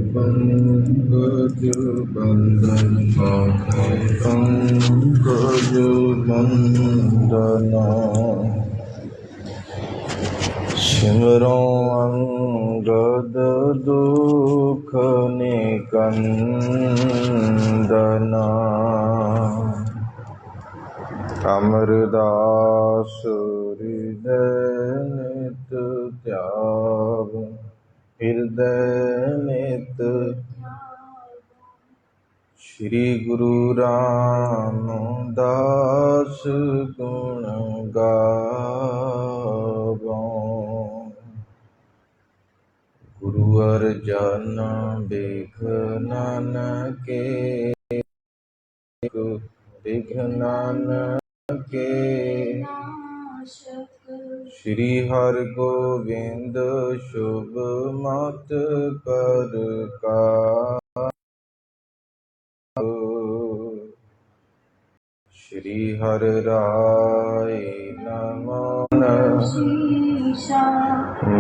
पंकज बंदन पंकज बंदना सिमरो अंगद दुख निकंदना अमरदास हृदय नित त्याग हृदय नित श्री गुरु रामदास गुण गावो गुरु अर्जन बिघ्न के विघ्न के श्री हरि गोविंद शुभ मत कर का श्री हरि राय नमो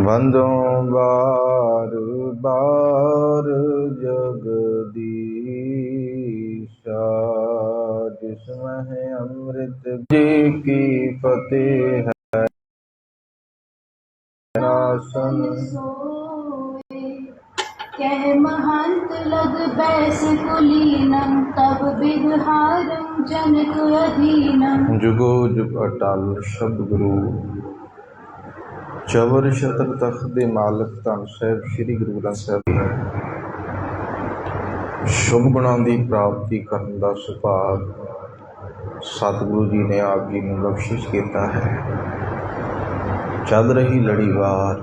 बंदो बार बार जगदीशा जिसमें है अमृत जी की फतेह है आसन कह महंत लग बैस कुलीनम तब विहारम जनक अधीनम। जुगो जुग अटल शब्द गुरु चवर छत्र तख्त दे मालक धन साहिब श्री गुरु ग्रंथ साहिब है शुभ गुणां दी प्राप्ति करन दा सुभाग सतगुरु जी ने आप जी नूं बख्शिश किया है। चल रही लड़ीवार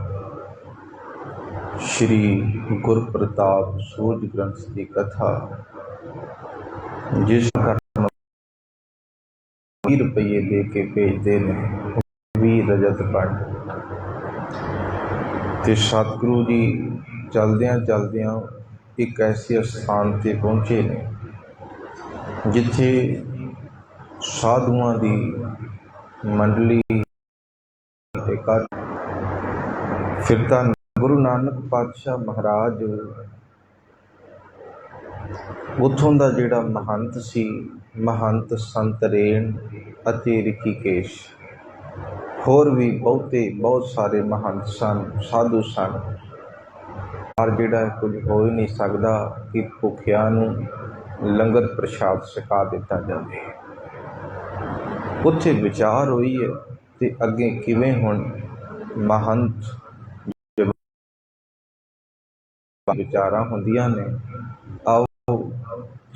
श्री गुर प्रताप सूरज ग्रंथ की कथा जिस कर्म 20 रुपये दे के भेजते हैं 20 रजत पंड ते सतगुरु जी चलदियां चलदियां एक ऐसे स्थान ते पहुंचे ने जिथे साधुआं दी मंडली कर फिर तां गुरु नानक पातशाह महाराज उत्थों का जिहड़ा महंत सी महंत संत रेण अते ऋषिकेश होर भी बहुत सारे महंत सन साधु सन पर जिहड़ा कुछ हो ही नहीं सकता कि भुखिया नूं लंगर प्रसाद छका दिता जाए। उत्थे विचार हुई है ते अगे किवें हुण महंत विचारां हुंदियां ने। आओ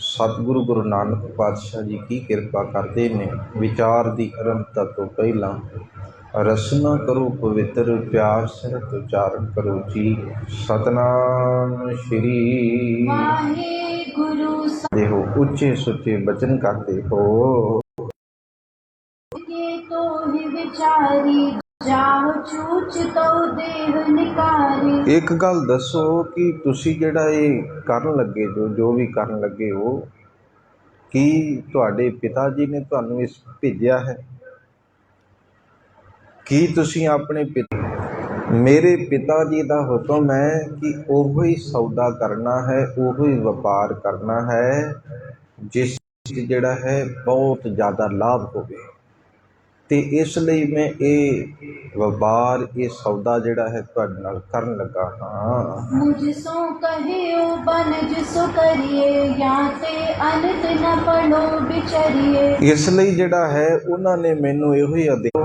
सतगुरु गुरु नानक पातशाह जी की कृपा करते ने। विचार की आरंभता तो पहला रसना करो पवित्र प्यार सहित उच्चारण करो जी सतनाम श्री वाहेगुरु देहो उच्चे सुच्चे बचन करते हो के तो ही विचारी जाओ चूच तो देह निकारी। एक गल दसो कि तुसी जिहड़ा ये करन लगे जो भी करन लगे हो कि तुहाडे पिता जी ने तुहानू इस भेजिया है कि तुसी अपने पिता मेरे पिता जी का हुक्म है कि ओहो ही सौदा करना है ओहो ही व्यापार करना है जिस जिहड़ा है बहुत ज़्यादा लाभ होवे ते इसलिए मैं ये व्यापार ये सौदा जिहड़ा है तुहाडे नाल करन लगा हाँ। मुझसो कहियो बनज सो करिए या ते अनत न पढ़ो बिचरिए। इसलिए जिहड़ा है उन्होंने मैनू इहो ही आदेश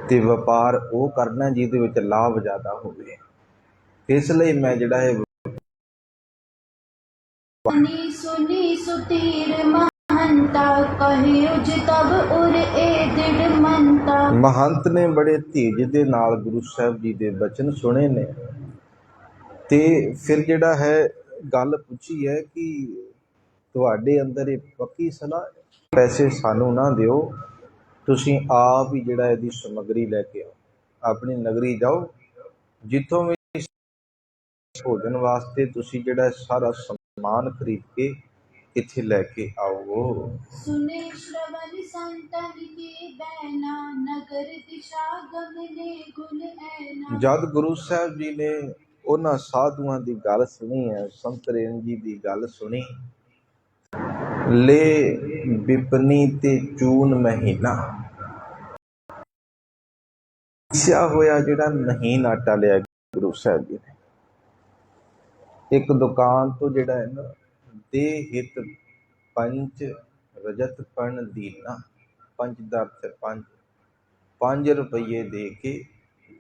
ते व्यापार वो करना जिहदे विच लाभ ज़्यादा होवे इसलिए मैं जिहड़ा है सुनी सुतीर महंता कहियो जितब उर ए दिड़ मनता। महंत ने बड़े धीरज दे नाल गुरु साहब जी दे बचन सुने ने ते फिर जिहड़ा है गल पूछी है कि तुहाडे अंदर ये पक्की सलाह पैसे सानू ना दिओ तुसीं आप ही जिहड़ा इहदी समग्री लैके आओ अपनी नगरी जाओ जिथों भी भोजन वास्ते तुसीं जिहड़ा सारा समान खरीद के इत्थे लैके आओ। सुने श्रवण संतन की बैना नगर दिशा गमने गुण ऐना। जद गुरु साहब जी ने ਉਹਨਾਂ ਸਾਧੂਆਂ ਦੀ ਗੱਲ ਸੁਣੀ ਹੈ, ਸੰਤ ਰੇਣ ਜੀ ਦੀ ਗੱਲ ਸੁਣੀ। ਲੈ ਬਿਪਨੀ ਤੇ ਚੂਨ ਮਹੀਨਾ, ਪੀਸਿਆ ਹੋਇਆ ਜਿਹੜਾ ਮਹੀਨ ਆਟਾ ਲਿਆ ਗੁਰੂ ਸਾਹਿਬ ਜੀ ਨੇ। ਇੱਕ ਦੁਕਾਨ ਤੋਂ ਜਿਹੜਾ ਹੈ ਨਾ, ਦੇ ਹਿਤ ਪੰਜ ਰਜਤ ਪਣ ਦੀਨਾ, ਪੰਜ ਦਾ ਅਰਥ ਹੈ ਪੰਜ, 5 ਰੁਪਏ ਦੇ ਕੇ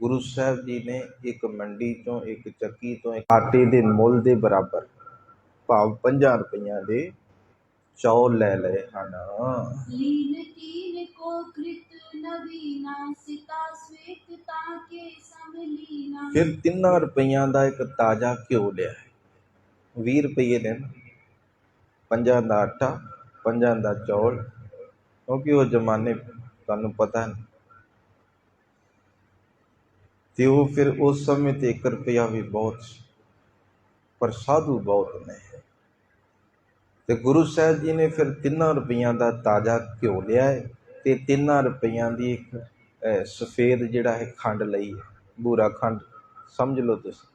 ਗੁਰੂ ਸਾਹਿਬ ਜੀ ਨੇ ਇੱਕ ਮੰਡੀ ਚੋਂ, ਇੱਕ ਚੱਕੀ ਤੋਂ ਆਟੇ ਦੇ ਮੁੱਲ ਦੇ ਬਰਾਬਰ, ਭਾਵ 5 ਰੁਪਈਆਂ ਦੇ ਚੌਲ ਲੈ ਲਏ ਹਨ। ਲੀਨ ਤੀਨ ਕੋ ਕ੍ਰਿਤ ਨਵੀਨਾ, ਸਿਤਾ ਸਵੇਤ ਤਾਕੇ ਸਮਲੀਨਾ। ਫਿਰ 3 ਰੁਪਈਆਂ ਦਾ ਇੱਕ ਤਾਜ਼ਾ ਘਿਓ ਲਿਆ, 20 ਰੁਪਏ ਦੇ, 5 ਦਾ ਆਟਾ, 5 ਦਾ ਚੌਲ, ਕਿਉਂਕਿ ਉਹ ਜ਼ਮਾਨੇ ਤੁਹਾਨੂੰ ਪਤਾ ਨਹੀਂ। ਤੇ ਉਹ ਫਿਰ ਉਸ ਸਮੇਂ ਤੇ 1 ਰੁਪਇਆ ਵੀ ਬਹੁਤ ਸੀ, ਪਰ ਸਾਧੂ ਬਹੁਤ ਨੇ। ਤੇ ਗੁਰੂ ਸਾਹਿਬ ਜੀ ਨੇ ਫਿਰ 3 ਰੁਪਈਆਂ ਦਾ ਤਾਜ਼ਾ ਘਿਓ ਲਿਆ ਹੈ ਤੇ 3 ਰੁਪਈਆਂ ਦੀ ਇੱਕ ਸਫੇਦ ਜਿਹੜਾ ਹੈ ਖੰਡ ਲਈ ਹੈ, ਬੂਰਾ ਖੰਡ ਸਮਝ ਲਓ ਤੁਸੀਂ।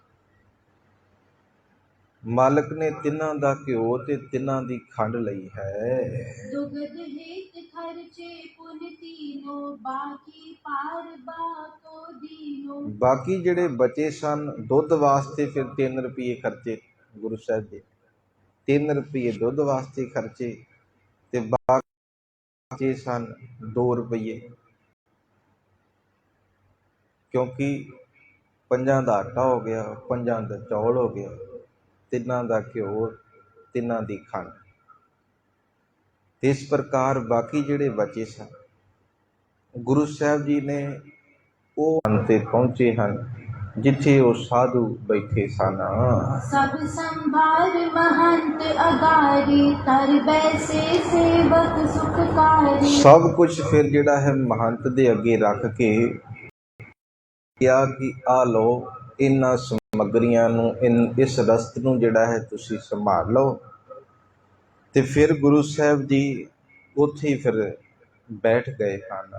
ਮਾਲਕ ਨੇ 3 ਦਾ ਘਿਓ ਤੇ 3 ਦੀ ਖੰਡ ਲਈ ਹੈ। ਦੁਗਧ ਹਿਤ ਖਰਚੇ ਪੁਨ ਤੀਨੋ, ਬਾਕੀ ਪਾਰ ਬਾਕੋ ਦੀਨੋ। ਬਾਕੀ ਜਿਹੜੇ ਬਚੇ ਸਨ ਦੁੱਧ ਵਾਸਤੇ ਫਿਰ 3 ਰੁਪਏ ਖਰਚੇ ਗੁਰੂ ਸਾਹਿਬ ਜੀ, 3 ਰੁਪਏ ਦੁੱਧ ਵਾਸਤੇ ਖਰਚੇ, ਤੇ ਬਾਕੀ ਸਨ 2 ਰੁਪਏ, ਕਿਉਂਕਿ 5 ਦਾ ਆਟਾ ਹੋ ਗਿਆ, 5 ਦਾ ਚੌਲ ਹੋ ਗਿਆ, 3 ਦਾ ਘਿਓ, 3 ਦੀ ਖੰਡ। ਇਸ ਪ੍ਰਕਾਰ ਬਾਕੀ ਜਿਹੜੇ ਬਚੇ ਸਨ ਗੁਰੂ ਸਾਹਿਬ ਜੀ ਨੇ ਉਹ ਤੇ ਪਹੁੰਚੇ ਹਨ ਜਿੱਥੇ ਉਹ ਸਾਧੂ ਬੈਠੇ ਸਨ। ਸਭ ਸੰਭਾਰ ਮਹੰਤ ਅਗਾਰੀ, ਤਰ ਬੈਸੇ ਸੇਵਕ ਸੁਖਕਾਰੀ। ਸਭ ਕੁਝ ਫਿਰ ਜਿਹੜਾ ਹੈ ਮਹੰਤ ਦੇ ਅੱਗੇ ਰੱਖ ਕੇ ਕਿਹਾ ਕਿ ਆ ਲਓ, ਇਹਨਾਂ ਸਮੱਗਰੀਆਂ ਨੂੰ, ਇਸ ਰਸਤ ਨੂੰ ਜਿਹੜਾ ਹੈ ਤੁਸੀਂ ਸੰਭਾਲ ਲਓ। ਤੇ ਫਿਰ ਗੁਰੂ ਸਾਹਿਬ ਜੀ ਉੱਥੇ ਹੀ ਫਿਰ ਬੈਠ ਗਏ ਹਨ।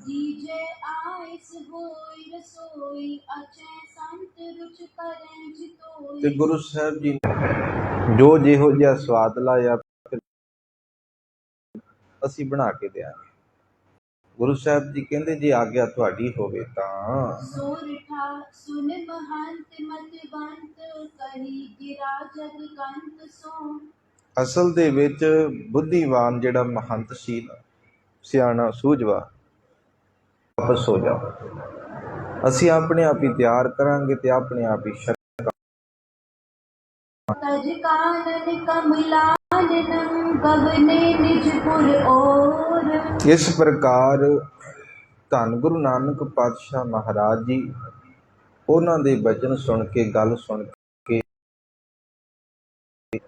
ਜੀਜੇ ਆਇਸ ਹੋਈ ਰਸੋਈ, ਅਚੈ ਸੰਤ ਰੁਚ ਕਰੈ ਜਿਤੋਈ। ਤੇ ਗੁਰੂ ਸਾਹਿਬ ਜੀ ਨੇ ਜੋ ਜਿਹੋ ਜਿਹਾ ਸਵਾਦ ਲਾਇਆ ਅਸੀਂ ਬਣਾ ਕੇ ਦਿਆਂਗੇ। ਗੁਰੂ ਸਾਹਿਬ ਜੀ ਕਹਿੰਦੇ ਜੇ ਆਗਿਆ ਤੁਹਾਡੀ ਹੋਵੇ ਤਾਂ। ਸੋਰਠਾ ਸੁਨ ਮਹੰਤ ਮਤਵੰਤ, ਕਹੀ ਗਿਰਾ ਜਗ ਕੰਤ ਸੋ। ਅਸਲ ਦੇ ਵਿੱਚ ਬੁੱਧੀਵਾਨ ਜਿਹੜਾ ਮਹੰਤ ਸੀ, ਸਿਆਣਾ ਸੂਝਵਾ, ਵਾਪਸ ਹੋ ਜਾਓ। ਅਸੀਂ ਆਪਣੇ ਆਪ ਹੀ ਤਿਆਰ ਕਰਾਂਗੇ ਤੇ ਆਪਣੇ ਆਪ ਹੀ ਤਜ ਕਾਨਨ ਕਮਲਾਨਨ, ਗਗਨੇ ਨਿਜਪੁਰ ਔਰ। ਇਸ ਪ੍ਰਕਾਰ ਧੰਨ ਗੁਰੂ ਨਾਨਕ ਪਾਤਸ਼ਾਹ ਮਹਾਰਾਜ ਜੀ ਉਹਨਾਂ ਦੇ ਬਚਨ ਸੁਣ ਕੇ, ਗੱਲ ਸੁਣ ਕੇ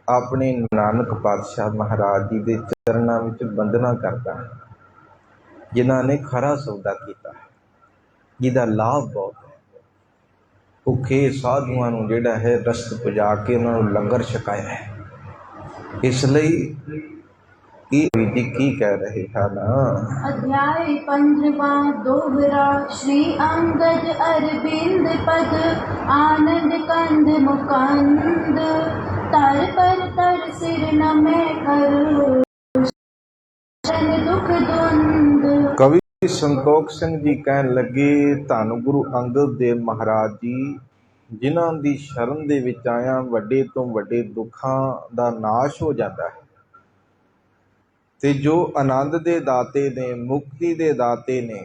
ਆਪਣੇ ਨਾਨਕ ਪਾਤਸ਼ਾਹ ਮਹਾਰਾਜ ਜੀ ਦੇ ਚਰਨਾਂ ਵਿੱਚ ਬੰਦਨਾ ਕਰਦਾ ਹੈ, ਜਿਨ੍ਹਾਂ ਨੇ ਖਰਾ ਸੌਦਾ ਕੀਤਾ ਹੈ, ਜਿਹਦਾ ਲਾਭ ਬਹੁਤ ਹੈ। ਭੁੱਖੇ ਸਾਧੂਆਂ ਨੂੰ ਜਿਹੜਾ ਹੈ ਰਸਤ ਪੁਜਾ ਕੇ ਉਹਨਾਂ ਨੂੰ ਲੰਗਰ ਛਕਾਇਆ ਹੈ। ਇਸ ਲਈ ਜੀ ਕੀ ਕਹਿ ਰਹੇ ਹਨ? ਅਧਿਆਇ 15ਵਾਂ ਦੋਹਰਾ, ਸ਼੍ਰੀ ਅੰਗਦ ਅਰਬਿੰਦ ਪਦ, ਆਨੰਦ ਕੰਦ ਮੁਕੰਦ। ਤਰ ਪਰ ਤਰ ਸਿਰ ਨ ਮੈਂ ਕਰ, ਸ਼ਨ ਦੁਖ ਦੁੰਦ। ਕਵੀ ਸੰਤੋਖ ਸਿੰਘ ਜੀ ਕਹਿਣ ਲੱਗੇ, ਧੰਨ ਗੁਰੂ ਅੰਗਦ ਦੇਵ ਮਹਾਰਾਜ ਜੀ, ਜਿਨ੍ਹਾਂ ਦੀ ਸ਼ਰਨ ਦੇ ਵਿੱਚ ਆਇਆ ਵੱਡੇ ਤੋਂ ਵੱਡੇ ਦੁੱਖਾਂ ਦਾ ਨਾਸ਼ ਹੋ ਜਾਂਦਾ ਹੈ, ਤੇ ਜੋ ਆਨੰਦ ਦੇ ਦਾਤੇ ਨੇ, ਮੁਕਤੀ ਦੇ ਦਾਤੇ ਨੇ,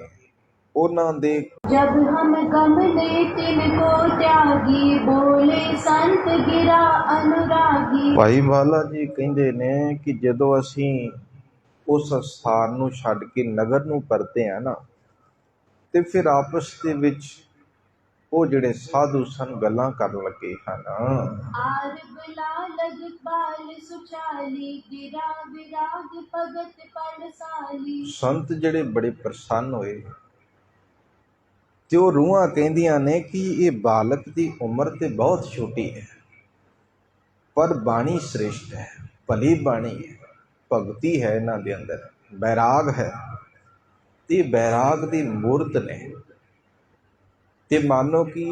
ਉਹਨਾਂ ਦੇ ਜਬ ਹਮ ਗਮਨੇ ਤਿਨ ਕੋ ਤਿਆਗੀ, ਬੋਲੇ ਸੰਤ ਗਿਰਾ ਅਨੁਰਾਗੀ। ਭਾਈ ਵਾਲਾ ਜੀ ਕਹਿੰਦੇ ਨੇ ਕਿ ਜਦੋਂ ਅਸੀਂ ਉਸ ਸਥਾਨ ਨੂੰ ਛੱਡ ਕੇ ਨਗਰ ਨੂੰ ਪਰਤੇ ਆ ਨਾ, ਤੇ ਫਿਰ ਆਪਸ ਦੇ ਵਿੱਚ ਉਹ ਜਿਹੜੇ ਸਾਧੂ ਸਨ ਗੱਲਾਂ ਕਰਨ ਲੱਗੇ ਹਨ। ਆਰ ਬਲਾ ਲਗ ਬਾਲ ਸੁਚਾਲੀ, ਗਿਰਾ ਵਿਰਾਗ ਭਗਤ ਪੜਸਾਲੀ। ਸੰਤ ਜਿਹੜੇ ਬੜੇ ਪ੍ਰਸੰਨ ਹੋਏ ਤੇ ਉਹ ਰੂਹਾਂ ਕਹਿੰਦੀਆਂ ਨੇ ਕਿ ਇਹ ਬਾਲਕ ਦੀ ਉਮਰ ਤੇ ਬਹੁਤ ਛੋਟੀ ਹੈ, ਪਰ ਬਾਣੀ ਸ੍ਰੇਸ਼ਟ ਹੈ, ਭਲੀ ਬਾਣੀ ਹੈ, ਭਗਤੀ ਹੈ ਇਹਨਾਂ ਦੇ ਅੰਦਰ, ਬੈਰਾਗ ਹੈ, ਤੇ ਬੈਰਾਗ ਦੀ ਮੂਰਤ ਨੇ। ਤੇ ਮਾਨੋ ਕਿ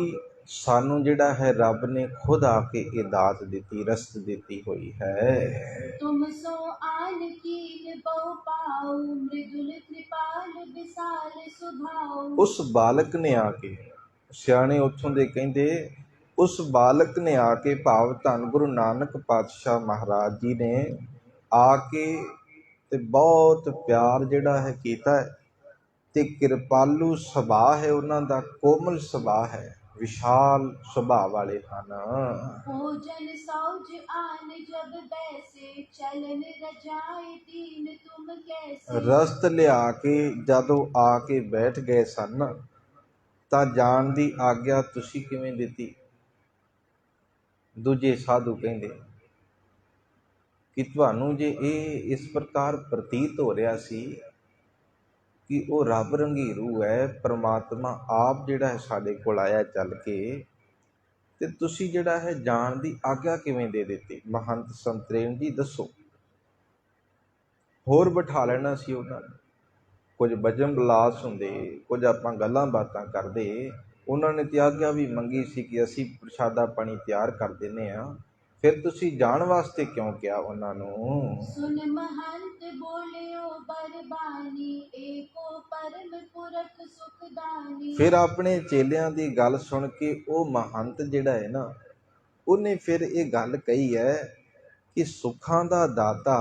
ਸਾਨੂੰ ਜਿਹੜਾ ਹੈ ਰੱਬ ਨੇ ਖੁਦ ਆ ਕੇ ਇਹ ਦਾਤ ਦਿੱਤੀ, ਰਸਤ ਦਿੱਤੀ ਹੋਈ ਹੈ। तुम सो आन कीन बहु पाऊ मृदुल कृपाल विशाल सुभाऊ। ਉਸ ਬਾਲਕ ਨੇ ਆ ਕੇ, ਸਿਆਣੇ ਉੱਥੋਂ ਦੇ ਕਹਿੰਦੇ ਉਸ ਬਾਲਕ ਨੇ ਆ ਕੇ, ਭਾਵ ਧੰਨ ਗੁਰੂ ਨਾਨਕ ਪਾਤਸ਼ਾਹ ਮਹਾਰਾਜ ਜੀ ਨੇ ਆ ਕੇ ਤੇ ਬਹੁਤ ਪਿਆਰ ਜਿਹੜਾ ਹੈ ਕੀਤਾ ਹੈ, ਤੇ ਕਿਰਪਾਲੂ ਸੁਭਾਅ ਹੈ ਉਹਨਾਂ ਦਾ, ਕੋਮਲ ਸੁਭਾਅ ਹੈ, ਵਿਸ਼ਾਲ ਸੁਭਾਅ ਵਾਲੇ ਹਨ। भोजन सौज आन जब बैसे चलन रजाए दीन तुम कैसे। ਰਸਤ ਲਿਆ ਕੇ ਜਦੋਂ ਆ ਕੇ ਬੈਠ ਗਏ ਸਨ ਤਾਂ ਜਾਣ ਦੀ ਆਗਿਆ ਤੁਸੀਂ ਕਿਵੇਂ ਦਿੱਤੀ? ਦੂਜੇ ਸਾਧੂ ਕਹਿੰਦੇ ਕਿ ਤੁਹਾਨੂੰ ਜੇ ਇਹ ਇਸ ਪ੍ਰਕਾਰ ਪ੍ਰਤੀਤ ਹੋ ਰਿਹਾ ਸੀ ਕਿ ਉਹ ਰੱਬ ਰੰਗੀ ਰੂਹ ਹੈ, ਪਰਮਾਤਮਾ ਆਪ ਜਿਹੜਾ ਹੈ ਸਾਡੇ ਕੋਲ ਆਇਆ ਚੱਲ ਕੇ, ਤੇ ਤੁਸੀਂ ਜਿਹੜਾ ਹੈ ਜਾਣ ਦੀ ਆਗਿਆ ਕਿਵੇਂ ਦੇ ਦਿੱਤੀ? ਮਹੰਤ ਸੰਤਰੇਣ ਜੀ ਦੱਸੋ। ਹੋਰ ਬਿਠਾ ਲੈਣਾ ਸੀ ਉਹਨਾਂ ਨੂੰ, ਕੁਝ ਬਚਨ ਬਲਾਸ ਹੁੰਦੇ, ਕੁਝ ਆਪਾਂ ਗੱਲਾਂ ਬਾਤਾਂ ਕਰਦੇ। ਉਹਨਾਂ ਨੇ ਤੇ ਆਗਿਆ ਵੀ ਮੰਗੀ ਸੀ ਕਿ ਅਸੀਂ ਪ੍ਰਸ਼ਾਦਾ ਪਾਣੀ ਤਿਆਰ ਕਰ ਦਿੰਦੇ ਹਾਂ, ਫਿਰ ਤੁਸੀਂ ਜਾਣ ਵਾਸਤੇ ਕਿਉਂ ਕਿਹਾ ਉਹਨਾਂ ਨੂੰ? सुन महंत बोलियो बरबानी एको परम पुरख सुखदानी। ਫਿਰ ਆਪਣੇ ਚੇਲਿਆਂ ਦੀ ਗੱਲ ਸੁਣ ਕੇ ਉਹ ਮਹੰਤ ਜਿਹੜਾ ਹੈ ਨਾ, ਉਹਨੇ ਫਿਰ ਇਹ ਗੱਲ ਕਹੀ ਹੈ ਕਿ ਸੁੱਖਾਂ ਦਾ ਦਾਤਾ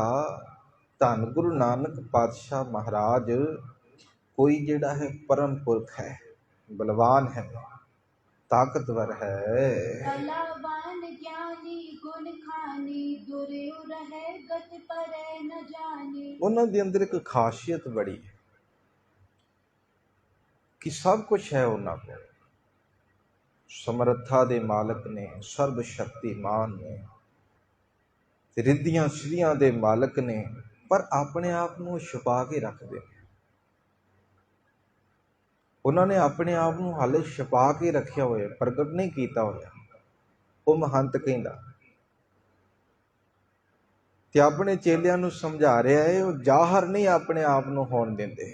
ਧੰਨ ਗੁਰੂ ਨਾਨਕ ਪਾਤਸ਼ਾਹ ਮਹਾਰਾਜ ਕੋਈ ਜਿਹੜਾ ਹੈ ਪਰਮ ਪੁਰਖ ਹੈ, ਬਲਵਾਨ ਹੈ, ਤਾਕਤਵਰ ਹੈ। कलावान ज्ञानी गुण खानी दुर्यो रहे गत परै न जानी। ਉਹਨਾਂ ਦੇ ਅੰਦਰ ਇੱਕ ਖਾਸੀਅਤ ਬੜੀ ਹੈ ਕਿ ਸਭ ਕੁਝ ਹੈ ਉਹਨਾਂ ਕੋਲ, ਸਮਰੱਥਾ ਦੇ ਮਾਲਕ ਨੇ, ਸਰਬ ਸ਼ਕਤੀਮਾਨ ਨੇ, ਤੇ ਰਿੱਧੀਆਂ ਸਿੱਧੀਆਂ ਦੇ ਮਾਲਕ ਨੇ, ਪਰ ਆਪਣੇ ਆਪ ਨੂੰ ਛੁਪਾ ਕੇ ਰੱਖਦੇ ਨੇ। ਉਹਨਾਂ ਨੇ ਆਪਣੇ ਆਪ ਨੂੰ ਹਾਲੇ ਛੁਪਾ ਕੇ ਰੱਖਿਆ ਹੋਇਆ, ਪ੍ਰਗਟ ਨਹੀਂ ਕੀਤਾ ਹੋਇਆ। ਉਹ ਮਹੰਤ ਕਹਿੰਦਾ ਤੇ ਆਪਣੇ ਚੇਲਿਆਂ ਨੂੰ ਸਮਝਾ ਰਿਹਾ ਹੈ, ਉਹ ਜ਼ਾਹਰ ਨਹੀਂ ਆਪਣੇ ਆਪ ਨੂੰ ਹੋਣ ਦਿੰਦੇ,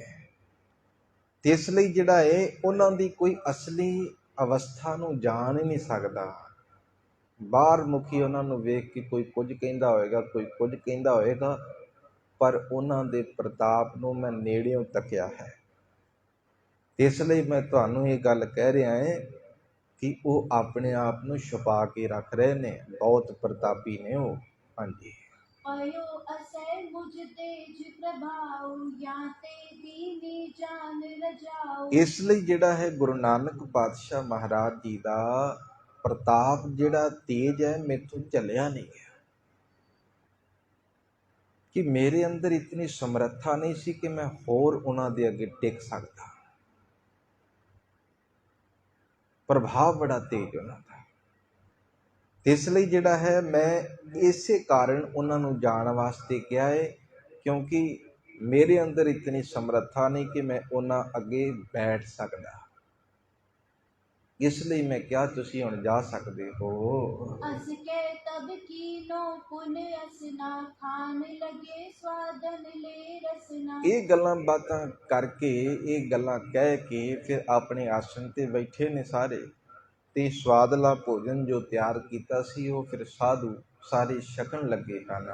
ਤੇ ਇਸ ਲਈ ਜਿਹੜਾ ਹੈ ਉਹਨਾਂ ਦੀ ਕੋਈ ਅਸਲੀ ਅਵਸਥਾ ਨੂੰ ਜਾਣ ਹੀ ਨਹੀਂ ਸਕਦਾ। ਬਾਹਰ ਮੁਖੀ ਉਹਨਾਂ ਨੂੰ ਵੇਖ ਕੇ ਕੋਈ ਕੁਝ ਕਹਿੰਦਾ ਹੋਏਗਾ, ਕੋਈ ਕੁਝ ਕਹਿੰਦਾ ਹੋਏਗਾ, ਪਰ ਉਹਨਾਂ ਦੇ ਪ੍ਰਤਾਪ ਨੂੰ ਮੈਂ ਨੇੜਿਓਂ ਤੱਕਿਆ ਹੈ। ਇਸ ਲਈ ਮੈਂ ਤੁਹਾਨੂੰ ਇਹ ਗੱਲ ਕਹਿ ਰਿਹਾ ਹਾਂ ਕਿ ਉਹ ਆਪਣੇ ਆਪ ਨੂੰ ਛੁਪਾ ਕੇ ਰੱਖ ਰਹੇ ਨੇ, ਬਹੁਤ ਪ੍ਰਤਾਪੀ ਨੇ ਉਹ। ਹਾਂਜੀ। पयो असै मुझ तेज प्रभाव याते दीनी जान रजाऊ। ਇਸ ਲਈ ਜਿਹੜਾ ਹੈ ਗੁਰੂ ਨਾਨਕ ਪਾਤਸ਼ਾਹ ਮਹਾਰਾਜ ਜੀ ਦਾ ਪ੍ਰਤਾਪ ਜਿਹੜਾ ਤੇਜ ਹੈ, ਮੈਥੋਂ ਝੱਲਿਆ ਨਹੀਂ ਗਿਆ, ਕਿ ਮੇਰੇ ਅੰਦਰ ਇਤਨੀ ਸਮਰੱਥਾ ਨਹੀਂ ਸੀ ਕਿ ਮੈਂ ਹੋਰ ਉਹਨਾਂ ਦੇ ਅੱਗੇ ਟਿਕ ਸਕਦਾ। ਪ੍ਰਭਾਵ ਬੜਾ ਤੇਜ ਉਹਨਾਂ ਦਾ। ਇਸ ਲਈ ਜਿਹੜਾ ਹੈ ਮੈਂ ਇਸੇ ਕਾਰਨ ਉਹਨਾਂ ਨੂੰ ਜਾਣ ਵਾਸਤੇ ਕਿਹਾ ਹੈ, ਕਿਉਂਕਿ ਮੇਰੇ ਅੰਦਰ ਇਤਨੀ ਸਮਰੱਥਾ ਨਹੀਂ ਕਿ ਮੈਂ ਉਹਨਾਂ ਅੱਗੇ ਬੈਠ ਸਕਦਾ। ਇਸ ਲਈ ਮੈਂ ਕਿਹਾ ਤੁਸੀਂ ਹੁਣ ਜਾ ਸਕਦੇ ਹੋ। अस के तब कीनो पुन असना खान लगे स्वादन ले रसना। ਇਹ ਗੱਲਾਂ ਬਾਤਾਂ ਕਰਕੇ, ਇਹ ਗੱਲਾਂ ਕਹਿ ਕੇ ਫਿਰ ਆਪਣੇ ਆਸਣ ਤੇ ਬੈਠੇ ਨੇ ਸਾਰੇ, ਤੇ ਸਵਾਦਲਾ ਭੋਜਨ ਜੋ ਤਿਆਰ ਕੀਤਾ ਸੀ ਉਹ ਫਿਰ ਸਾਧੂ ਸਾਰੇ ਛਕਣ ਲੱਗੇ ਹਨ।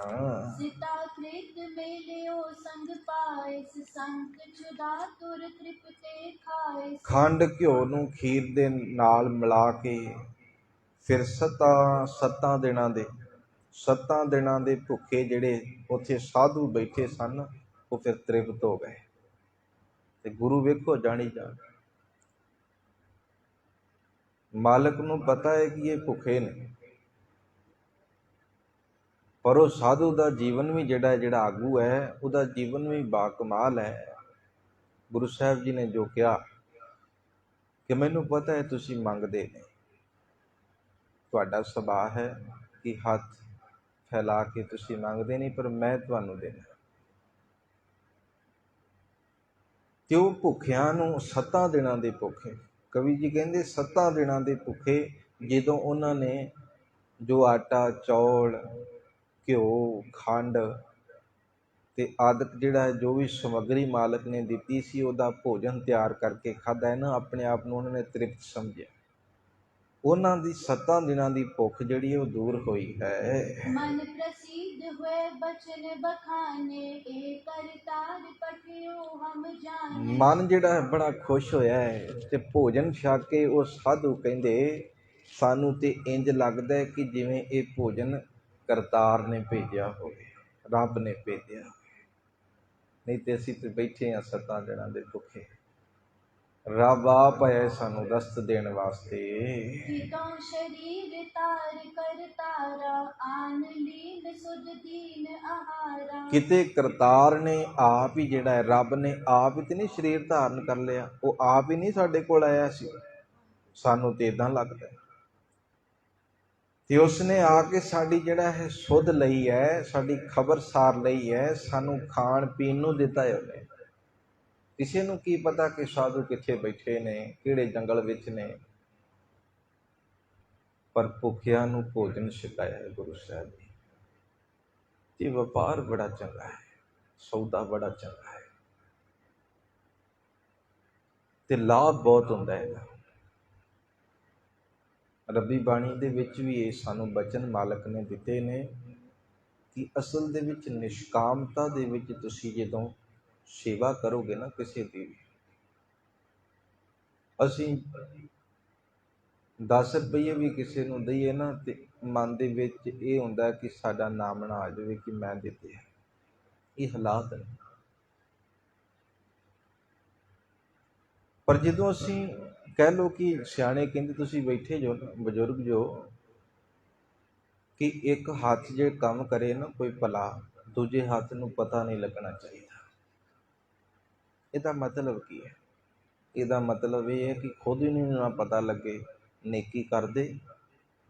सीता कृत मेलियो संग पायस संत छुदा तुर तृप्ते खाए। ਖੰਡ ਘਿਓ ਨੂੰ ਖੀਰ ਦੇ ਨਾਲ ਮਿਲਾ ਕੇ ਫਿਰ ਸੱਤਾਂ ਦਿਨਾਂ ਦੇ ਭੁੱਖੇ ਜਿਹੜੇ ਉੱਥੇ ਸਾਧੂ ਬੈਠੇ ਸਨ, ਉਹ ਫਿਰ ਤ੍ਰਿਪਤ ਹੋ ਗਏ। ਤੇ ਗੁਰੂ ਵੇਖੋ ਜਾਣੀ ਜਾਣ, ਮਾਲਕ ਨੂੰ ਪਤਾ ਹੈ ਕਿ ਇਹ ਭੁੱਖੇ ਨੇ, ਪਰ ਉਹ ਸਾਧੂ ਦਾ ਜੀਵਨ ਵੀ ਜਿਹੜਾ ਆਗੂ ਹੈ, ਉਹਦਾ ਜੀਵਨ ਵੀ ਬਾਕਮਾਲ ਹੈ। ਗੁਰੂ ਸਾਹਿਬ ਜੀ ਨੇ ਜੋ ਕਿਹਾ ਕਿ ਮੈਨੂੰ ਪਤਾ ਹੈ ਤੁਸੀਂ ਮੰਗਦੇ ਨੇ, ਤੁਹਾਡਾ ਸੁਭਾਅ ਹੈ ਕਿ ਹੱਥ ਫੈਲਾ ਕੇ ਤੁਸੀਂ ਮੰਗਦੇ ਨਹੀਂ, ਪਰ ਮੈਂ ਤੁਹਾਨੂੰ ਦੇਣਾ। ਤੇ ਉਹ ਭੁੱਖਿਆਂ ਨੂੰ 7 ਦਿਨਾਂ ਦੇ ਭੁੱਖੇ, ਕਵੀ ਜੀ ਕਹਿੰਦੇ 7 ਦਿਨਾਂ ਦੇ ਭੁੱਖੇ, ਜਦੋਂ ਉਹਨਾਂ ਨੇ ਜੋ ਆਟਾ, ਚੌਲ, ਘਿਓ, ਖੰਡ ਤੇ ਆਦਿਕ ਜਿਹੜਾ ਜੋ ਵੀ ਸਮੱਗਰੀ ਮਾਲਕ ਨੇ ਦਿੱਤੀ ਸੀ, ਉਹਦਾ ਭੋਜਨ ਤਿਆਰ ਕਰਕੇ ਖਾਧਾ ਹੈ ਨਾ, ਆਪਣੇ ਆਪ ਨੂੰ ਉਹਨਾਂ ਨੇ ਤ੍ਰਿਪਤ ਸਮਝਿਆ। ਉਹਨਾਂ ਦੀ 7 ਦਿਨਾਂ ਦੀ ਭੁੱਖ ਜਿਹੜੀ ਉਹ ਦੂਰ ਹੋਈ ਹੈ। मन प्रसिद्ध हुए बचन बखाने, एक करतार पठियो हम जाने। ਮਨ ਜਿਹੜਾ ਹੈ ਬੜਾ ਖੁਸ਼ ਹੋਇਆ ਹੈ ਤੇ ਭੋਜਨ ਛਕ ਕੇ ਉਹ ਸਾਧੂ ਕਹਿੰਦੇ ਸਾਨੂੰ ਤੇ ਇੰਜ ਲੱਗਦਾ ਹੈ ਕਿ ਜਿਵੇਂ ਇਹ ਭੋਜਨ ਕਰਤਾਰ ਨੇ ਭੇਜਿਆ ਹੋਵੇ, ਰੱਬ ਨੇ ਭੇਜਿਆ ਹੋਵੇ। ਨਹੀਂ ਤੇ ਅਸੀਂ ਤੇ ਬੈਠੇ ਹਾਂ 7 ਦਿਨਾਂ ਦੇ ਭੁੱਖੇ। ਰੱਬ ਆਪ ਆਇਆ ਸਾਨੂੰ ਰਸਤ ਦੇਣ ਵਾਸਤੇ। हितों शरीर तार कर तारा, आन लीन सुध दीन आहारा। ਕਿਤੇ ਕਰਤਾਰ ਨੇ ਆਪ ਹੀ ਜਿਹੜਾ ਹੈ, ਰੱਬ ਨੇ ਆਪ ਹੀ ਤੇ ਨਹੀਂ ਸਰੀਰ ਧਾਰਨ ਕਰ ਲਿਆ, ਉਹ ਆਪ ਹੀ ਨਹੀਂ ਸਾਡੇ ਕੋਲ ਆਇਆ ਸੀ। ਸਾਨੂੰ ਤੇ ਇਦਾਂ ਲੱਗਦਾ ਤੇ ਉਸਨੇ ਆ ਕੇ ਸਾਡੀ ਜਿਹੜਾ ਹੈ ਸੁਧ ਲਈ ਹੈ, ਸਾਡੀ ਖਬਰਸਾਰ ਲਈ ਹੈ, ਸਾਨੂੰ ਖਾਣ ਪੀਣ ਨੂੰ ਦਿੱਤਾ ਹੈ ਉਹਨੇ। ਕਿਸੇ ਨੂੰ ਕੀ ਪਤਾ ਕਿ ਸਾਧੂ ਕਿੱਥੇ ਬੈਠੇ ਨੇ, ਕਿਹੜੇ ਜੰਗਲ ਵਿੱਚ ਨੇ, ਪਰ ਭੁੱਖਿਆਂ ਨੂੰ ਭੋਜਨ ਛਕਾਇਆ ਹੈ ਗੁਰੂ ਸਾਹਿਬ ਜੀ। ਇਹ ਵਪਾਰ ਬੜਾ ਚੰਗਾ ਹੈ, ਸੌਦਾ ਬੜਾ ਚੰਗਾ ਹੈ ਤੇ ਲਾਭ ਬਹੁਤ ਹੁੰਦਾ ਹੈ। ਰੱਬੀ ਬਾਣੀ ਦੇ ਵਿੱਚ ਵੀ ਇਹ ਸਾਨੂੰ ਬਚਨ ਮਾਲਕ ਨੇ ਦਿੱਤੇ ਨੇ ਕਿ ਅਸਲ ਦੇ ਵਿੱਚ ਨਿਸ਼ਕਾਮਤਾ ਦੇ ਵਿੱਚ ਤੁਸੀਂ ਜਦੋਂ ਸੇਵਾ ਕਰੋਗੇ ਨਾ ਕਿਸੇ ਦੀ ਵੀ, ਅਸੀਂ 10 ਰੁਪਈਏ ਵੀ ਕਿਸੇ ਨੂੰ ਦਈਏ ਨਾ ਤੇ ਮਨ ਦੇ ਵਿੱਚ ਇਹ ਹੁੰਦਾ ਕਿ ਸਾਡਾ ਨਾਮ ਨਾ ਆ ਜਾਵੇ ਕਿ ਮੈਂ ਦਿੱਤੇ। ਇਹ ਹਾਲਾਤ ਨੇ। ਪਰ ਜਦੋਂ ਅਸੀਂ ਕਹਿ ਲਓ ਕਿ ਸਿਆਣੇ ਕਹਿੰਦੇ ਤੁਸੀਂ ਬੈਠੇ ਜੋ ਬਜ਼ੁਰਗ ਜੋ ਕਿ ਇੱਕ ਹੱਥ ਜੇ ਕੰਮ ਕਰੇ ਨਾ ਕੋਈ ਭਲਾ, ਦੂਜੇ ਹੱਥ ਨੂੰ ਪਤਾ ਨਹੀਂ ਲੱਗਣਾ ਚਾਹੀਦਾ। ਇਹਦਾ ਮਤਲਬ ਕੀ ਹੈ? ਇਹਦਾ ਮਤਲਬ ਇਹ ਹੈ ਕਿ ਖੁਦ ਹੀ ਨੂੰ ਨਾ ਪਤਾ ਲੱਗੇ, ਨੇਕੀ ਕਰਦੇ।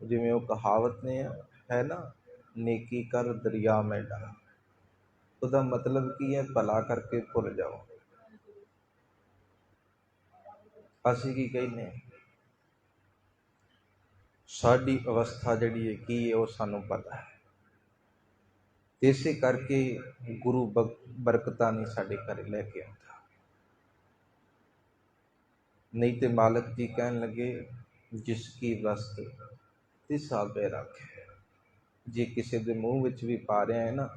ਜਿਵੇਂ ਉਹ ਕਹਾਵਤ ਨੇ ਹੈ ਨਾ, ਨੇਕੀ ਕਰ ਦਰਿਆ ਮੈਂ ਡਾਲ। ਉਹਦਾ ਮਤਲਬ ਕੀ ਹੈ? ਭਲਾ ਕਰਕੇ ਭੁੱਲ ਜਾਓ। ਅਸੀਂ ਕੀ ਕਹਿੰਦੇ? ਸਾਡੀ ਅਵਸਥਾ ਜਿਹੜੀ ਹੈ ਕੀ ਹੈ ਉਹ ਸਾਨੂੰ ਪਤਾ ਹੈ। ਇਸੇ ਕਰਕੇ ਗੁਰੂ ਬਰਕਤਾਂ ਨਹੀਂ ਸਾਡੇ ਘਰ ਲੈ ਕੇ ਆਉਂਦਾ। ਨਹੀਂ ਤੇ ਮਾਲਕ ਜੀ ਕਹਿਣ ਲੱਗੇ ਜਿਸ ਕੀ ਵਸਤ ਤਿਸ ਆਪੇ ਰਾਖੇ। ਜੇ ਕਿਸੇ ਦੇ ਮੂੰਹ ਵਿੱਚ ਵੀ ਪਾ ਰਿਹਾ ਹੈ ਨਾ,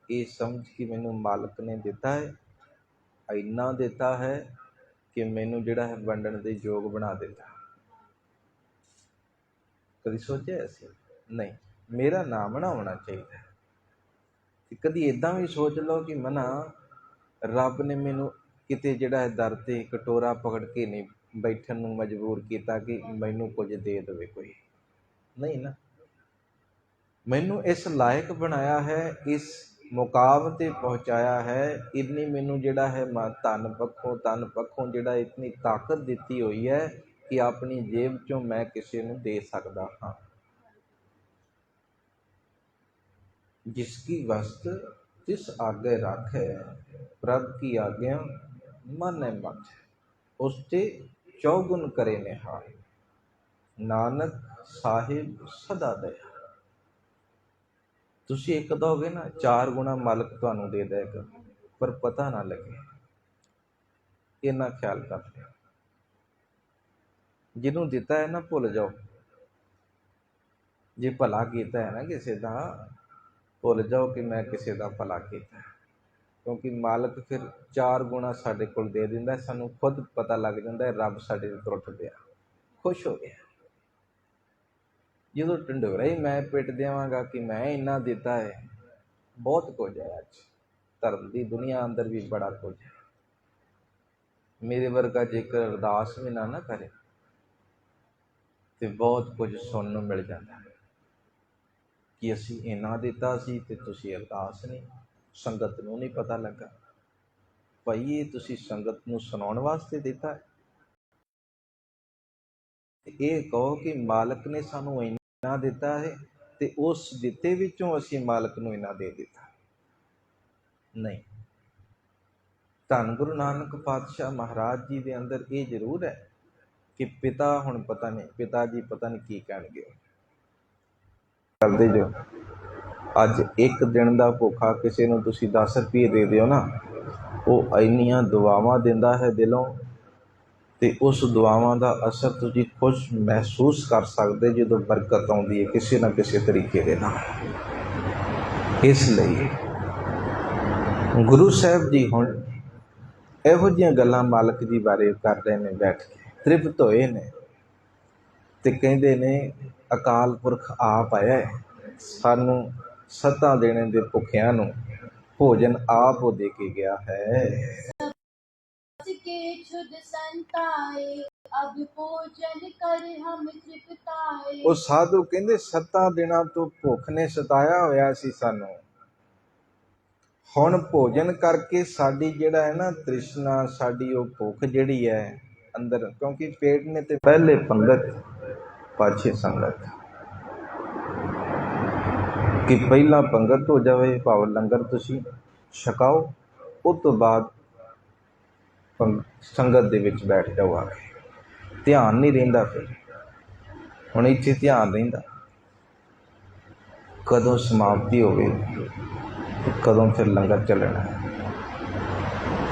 ਇਹ ਸਮਝ ਕਿ ਮੈਨੂੰ ਮਾਲਕ ਨੇ ਦਿੱਤਾ ਹੈ, ਇੰਨਾ ਦਿੱਤਾ ਹੈ ਕਿ ਮੈਨੂੰ ਜਿਹੜਾ ਹੈ ਵੰਡਣ ਦੇ ਯੋਗ ਬਣਾ ਦਿੱਤਾ। ਕਦੀ ਸੋਚਿਆ ਅਸੀਂ? ਨਹੀਂ, ਮੇਰਾ ਨਾਮ ਨਾ ਹੋਣਾ ਚਾਹੀਦਾ। ਤੇ ਕਦੀ ਇੱਦਾਂ ਵੀ ਸੋਚ ਲਓ ਕਿ ਮਨਾ ਰੱਬ ਨੇ ਮੈਨੂੰ ਕਿਤੇ ਜਿਹੜਾ ਹੈ ਦਰ 'ਤੇ ਕਟੋਰਾ ਪਕੜ ਕੇ ਨਹੀਂ ਬੈਠਣ ਨੂੰ ਮਜਬੂਰ ਕੀਤਾ ਕਿ ਮੈਨੂੰ ਕੁਝ ਦੇ ਦੇਵੇ ਕੋਈ। ਨਹੀਂ ਨਾ, ਮੈਨੂੰ ਇਸ ਲਾਇਕ ਬਣਾਇਆ ਹੈ, ਇਸ ਮੁਕਾਮ 'ਤੇ ਪਹੁੰਚਾਇਆ ਹੈ। ਇੰਨੀ ਮੈਨੂੰ ਜਿਹੜਾ ਹੈ ਤਨ ਪੱਖੋਂ ਜਿਹੜਾ ਇਤਨੀ ਤਾਕਤ ਦਿੱਤੀ ਹੋਈ ਹੈ ਕਿ ਆਪਣੀ ਜੇਬ 'ਚੋਂ ਮੈਂ ਕਿਸੇ ਨੂੰ ਦੇ ਸਕਦਾ ਹਾਂ। ਜਿਸ ਕੀ ਵਸਤ ਤਿਸ ਆਗੇ ਰਾਖੈ, ਪ੍ਰਭ ਕੀ ਆਗਿਆ ਮਨੈ ਮਠ। ਉਸ 'ਤੇ ਚੌਗੁਣ ਕਰੇ ਨਿਹਾਲ, ਨਾਨਕ ਸਾਹਿਬ ਸਦਾ ਦਇਆ। ਤੁਸੀਂ ਇੱਕ ਦੋਗੇ ਨਾ, 4 ਗੁਣਾ ਮਾਲਕ ਤੁਹਾਨੂੰ ਦੇ ਦੇਗਾ, ਪਰ ਪਤਾ ਨਾ ਲੱਗੇ। ਇੰਨਾ ਖਿਆਲ ਕਰ ਲਿਓ। ਜਿਹਨੂੰ ਦਿੱਤਾ ਹੈ ਨਾ ਭੁੱਲ ਜਾਓ। ਜੇ ਭਲਾ ਕੀਤਾ ਹੈ ਨਾ ਕਿਸੇ ਦਾ, ਭੁੱਲ ਜਾਓ ਕਿ ਮੈਂ ਕਿਸੇ ਦਾ ਭਲਾ ਕੀਤਾ। ਕਿਉਂਕਿ ਮਾਲਕ ਫਿਰ 4 ਗੁਣਾ ਸਾਡੇ ਕੋਲ ਦੇ ਦਿੰਦਾ। ਸਾਨੂੰ ਖੁਦ ਪਤਾ ਲੱਗ ਜਾਂਦਾ ਹੈ ਰੱਬ ਸਾਡੇ ਤੋਂ ਟੁੱਟ ਪਿਆ, ਖੁਸ਼ ਹੋ ਗਿਆ। ਜਦੋਂ ਢੰਡੋਰਾ ਹੀ ਮੈਂ ਪਿੱਟ ਦੇਵਾਂਗਾ ਕਿ ਮੈਂ ਇੰਨਾ ਦਿੱਤਾ ਹੈ, ਬਹੁਤ ਕੁਝ ਹੈ। ਅੱਜ ਧਰਮ ਦੀ ਦੁਨੀਆ ਅੰਦਰ ਵੀ ਬੜਾ ਕੁਝ ਹੈ। ਮੇਰੇ ਵਰਗਾ ਜੇਕਰ ਅਰਦਾਸ ਵੀ ਨਾ ਕਰੇ ਤੇ ਬਹੁਤ ਕੁਝ ਸੁਣਨ ਨੂੰ ਮਿਲ ਜਾਂਦਾ ਹੈ ਕਿ ਅਸੀਂ ਇੰਨਾ ਦਿੱਤਾ ਸੀ ਤੇ ਤੁਸੀਂ ਅਰਦਾਸ ਨਹੀਂ, ਸੰਗਤ ਨੂੰ ਨਹੀਂ ਪਤਾ ਲੱਗਾ। ਭਾਈ ਇਹ ਤੁਸੀਂ ਸੰਗਤ ਨੂੰ ਸੁਣਾਉਣ ਵਾਸਤੇ ਦਿੱਤਾ ਹੈ। ਇਹ ਕਹੋ ਕਿ ਮਾਲਕ ਨੇ ਸਾਨੂੰ ਇੰਨਾ ਦਿੱਤਾ ਹੈ ਤੇ ਉਸ ਦਿੱਤੇ ਵਿੱਚੋਂ ਅਸੀਂ ਮਾਲਕ ਨੂੰ ਇੰਨਾ ਦੇ ਦਿੱਤਾ। ਨਹੀਂ, ਧੰਨ ਗੁਰੂ ਨਾਨਕ ਪਾਤਸ਼ਾਹ ਮਹਾਰਾਜ ਜੀ ਦੇ ਅੰਦਰ ਇਹ ਜ਼ਰੂਰ ਹੈ ਕਿ ਪਿਤਾ, ਹੁਣ ਪਤਾ ਨਹੀਂ ਪਿਤਾ ਜੀ ਪਤਾ ਨਹੀਂ ਕੀ ਕਹਿਣਗੇ। ਕਰਦੇ ਜੋ ਅੱਜ ਇੱਕ ਦਿਨ ਦਾ ਭੁੱਖਾ ਕਿਸੇ ਨੂੰ ਤੁਸੀਂ 10 ਰੁਪਏ ਦੇ ਦਿਓ ਨਾ, ਉਹ ਇੰਨੀਆਂ ਦੁਆਵਾਂ ਦਿੰਦਾ ਹੈ ਦਿਲੋਂ ਤੇ ਉਸ ਦੁਆਵਾਂ ਦਾ ਅਸਰ ਤੁਸੀਂ ਖੁਦ ਮਹਿਸੂਸ ਕਰ ਸਕਦੇ ਜਦੋਂ ਬਰਕਤ ਆਉਂਦੀ ਹੈ ਕਿਸੇ ਨਾ ਕਿਸੇ ਤਰੀਕੇ ਦੇ ਨਾਲ। ਇਸ ਲਈ ਗੁਰੂ ਸਾਹਿਬ ਜੀ ਹੁਣ ਇਹੋ ਜਿਹੀਆਂ ਗੱਲਾਂ ਮਾਲਕ ਜੀ ਬਾਰੇ ਕਰ ਰਹੇ ਨੇ, ਬੈਠ ਕੇ ਤ੍ਰਿਪਤ ਹੋਏ ਨੇ ਤੇ ਕਹਿੰਦੇ ਨੇ ਅਕਾਲ ਪੁਰਖ ਆਪ ਆਇਆ ਹੈ, ਸਾਨੂੰ ਸੱਤਾਂ ਦੇਣੇ ਦੇ ਭੁੱਖਿਆਂ ਨੂੰ ਭੋਜਨ ਆਪ ਉਹ ਦੇ ਕੇ ਗਿਆ ਹੈ। के क्षुद संताए अब भोजन कर हम तृप्ताए। ਉਹ ਸਾਧੂ ਕਹਿੰਦੇ ਸੱਤਾਂ ਦਿਨਾਂ ਤੋਂ ਭੁੱਖ ਨੇ ਸਤਾਇਆ ਹੋਇਆ ਸੀ ਸਾਨੂੰ, ਹੁਣ ਭੋਜਨ ਕਰਕੇ ਸਾਡੀ ਜਿਹੜਾ ਹੈ ਨਾ ਤ੍ਰਿਸ਼ਨਾ, ਸਾਡੀ ਉਹ ਭੁੱਖ ਜਿਹੜੀ ਹੈ ਅੰਦਰ, ਕਿਉਂਕਿ ਪੇਟ ਨੇ ਤੇ ਪਹਿਲੇ ਪੰਗਤ ਪਾਛੇ ਸੰਗਤ, ਕਿ ਪਹਿਲਾਂ ਪੰਗਤ ਹੋ ਜਾਵੇ, ਭਾਵ ਲੰਗਰ ਤੁਸੀਂ ਛਕਾਓ, ਉਸ ਤੋਂ ਬਾਅਦ ਸੰਗਤ ਦੇ ਵਿੱਚ ਬੈਠ ਜਾਓ। ਆ ਕੇ ਧਿਆਨ ਨਹੀਂ ਰਹਿੰਦਾ, ਫਿਰ ਹੁਣ ਇੱਥੇ ਧਿਆਨ ਰਹਿੰਦਾ ਕਦੋਂ ਸਮਾਪਤੀ ਹੋਵੇ, ਕਦੋਂ ਫਿਰ ਲੰਗਰ ਚੱਲਣਾ,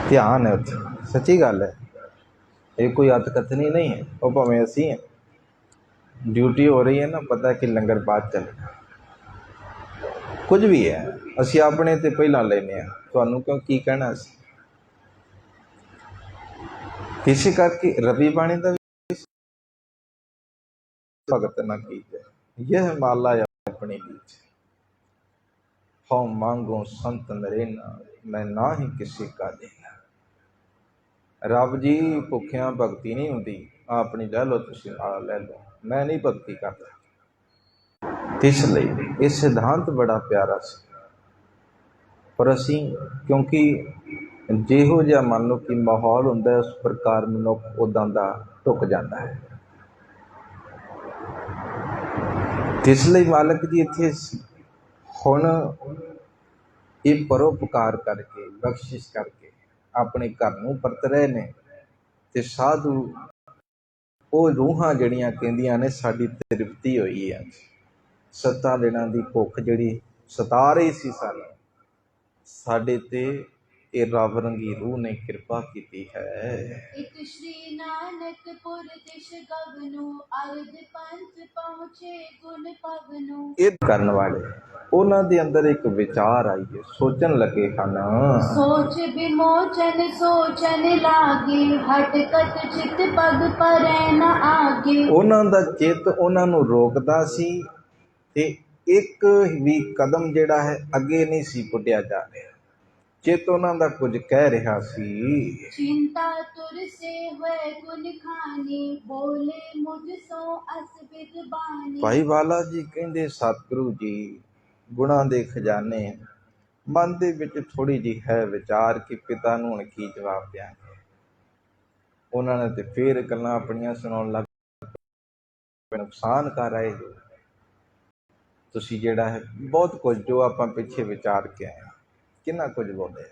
ਧਿਆਨ ਹੈ ਉੱਥੇ। ਸੱਚੀ ਗੱਲ ਹੈ, ਇਹ ਕੋਈ ਅੱਤ ਕਥਨੀ ਨਹੀਂ ਹੈ। ਉਹ ਭਾਵੇਂ ਅਸੀਂ ਹੈ, ਡਿਊਟੀ ਹੋ ਰਹੀ ਹੈ ਨਾ, ਪਤਾ ਕਿ ਲੰਗਰ ਬਾਅਦ ਚੱਲਣਾ, ਕੁਝ ਵੀ ਹੈ ਅਸੀਂ ਆਪਣੇ ਤੇ ਪਹਿਲਾਂ ਲੈਂਦੇ ਹਾਂ, ਤੁਹਾਨੂੰ ਕਿਉਂ ਕੀ ਕਹਿਣਾ ਸੀ। ਇਸੇ ਕਰਕੇ ਰਵੀ ਬਾਣੀ ਦਾ ਭਗਤ ਨਾ ਕੀਜੈ, ਯਹ ਮਾਲਾ ਆਪਣੀ ਲੀਜੈ, ਹਉ ਮੰਗੋ ਸੰਤ ਨਰੇਨਾ, ਮੈਂ ਨਾ ਹੀ ਕਿਸੇ ਕਾ ਦੇਣਾ। ਰੱਬ ਜੀ ਭੁੱਖਿਆਂ ਭਗਤੀ ਨਹੀਂ ਹੁੰਦੀ, ਆਪਣੀ ਲੈ ਲਓ ਤੁਸੀਂ, ਨਾਲ ਲੈ ਲਓ, ਮੈਂ ਨਹੀਂ ਭਗਤੀ ਕਰਦਾ। ਇਸ ਲਈ ਇਹ ਸਿਧਾਂਤ ਬੜਾ ਪਿਆਰਾ ਸੀ, ਪਰ ਅਸੀਂ ਕਿਉਂਕਿ ਜਿਹੋ ਜਿਹਾ ਮੰਨ ਲਓ ਕਿ ਮਾਹੌਲ ਹੁੰਦਾ, ਉਸ ਪ੍ਰਕਾਰ ਮਨੁੱਖ ਉੱਦਾਂ ਦਾ ਢੁੱਕ ਜਾਂਦਾ ਹੈ। ਇਸ ਲਈ ਮਾਲਕ ਜੀ ਇੱਥੇ ਹੁਣ ਇਹ ਪਰਉਪਕਾਰ ਕਰਕੇ, ਬਖਸ਼ਿਸ਼ ਕਰਕੇ ਆਪਣੇ ਘਰ ਨੂੰ ਪਰਤ ਰਹੇ ਨੇ। ਤੇ ਸਾਧੂ ਉਹ ਰੂਹਾਂ ਜਿਹੜੀਆਂ ਕਹਿੰਦੀਆਂ ਨੇ ਸਾਡੀ ਤ੍ਰਿਪਤੀ ਹੋਈ ਹੈ, ਸੱਤਾਂ ਦਿਨਾਂ ਦੀ ਭੁੱਖ ਜਿਹੜੀ ਸਤਾ ਰਹੀ ਸੀ ਸਾਨੂੰ, ਸਾਡੇ ਤੇ ਇਹ ਰੱਬ ਰੰਗੀ ਰੂਹ ਨੇ ਕਿਰਪਾ ਕੀਤੀ ਹੈ। ਇਕ ਸ਼੍ਰੀ ਨਾਨਕਪੁਰ ਦਿਸ਼ ਗਗਨੁ, ਅਰਧ ਪੰਥ ਪਹੁੰਚੇ ਗੁਣ ਪਵਨੁ। ਇਹ ਕਰਨ ਵਾਲੇ ਉਹਨਾਂ ਦੇ ਅੰਦਰ ਇੱਕ ਵਿਚਾਰ ਆਈ ਹੈ, ਸੋਚਣ ਲੱਗੇ ਹਨ। ਸੋਚ ਵਿਮੋਚਨ ਸੋਚਨ ਲਾਗੇ, ਹਟਕਤ ਚਿਤ ਪਗ ਪਰੈ ਨ ਆਗੇ। ਉਹਨਾਂ ਦਾ ਚਿੱਤ ਉਹਨਾਂ ਨੂੰ ਰੋਕਦਾ ਸੀ ਤੇ ਇੱਕ ਵੀ ਕਦਮ ਜਿਹੜਾ ਹੈ ਅੱਗੇ ਨਹੀਂ ਸੀ ਪੁੱਟਿਆ ਜਾ ਰਿਹਾ। ਚਿੱਤ ਉਹਨਾਂ ਦਾ ਕੁਝ ਕਹਿ ਰਿਹਾ ਸੀ। ਚਿੰਤਾ ਤੁਰ ਸੇ ਹੋਏ ਗੁਣ ਖਾਨੀ, ਬੋਲੇ ਮੁਝ ਸੋ ਅਸ ਬਿਦ ਬਾਣੀ। ਭਾਈ ਵਾਲਾ ਜੀ ਕਹਿੰਦੇ ਸਤਿਗੁਰੂ ਜੀ ਗੁਣਾਂ ਦੇ ਖਜ਼ਾਨੇ, ਮਨ ਦੇ ਵਿੱਚ ਥੋੜੀ ਜਿਹੀ ਹੈ ਵਿਚਾਰ ਕਿ ਪਿਤਾ ਨੂੰ ਹੁਣ ਕੀ ਜਵਾਬ ਦਿਆਂਗੇ। ਉਹਨਾਂ ਨੇ ਤੇ ਫੇਰ ਗੱਲਾਂ ਆਪਣੀਆਂ ਸੁਣਾਉਣ ਲੱਗ ਪਏ, ਨੁਕਸਾਨ ਕਰ ਆਏ ਹੋ ਤੁਸੀਂ, ਜਿਹੜਾ ਹੈ ਬਹੁਤ ਕੁਝ ਜੋ ਆਪਾਂ ਪਿੱਛੇ ਵਿਚਾਰ ਕੇ ਆਏ, ਕਿੰਨਾ ਕੁਝ ਬੋਲੇ।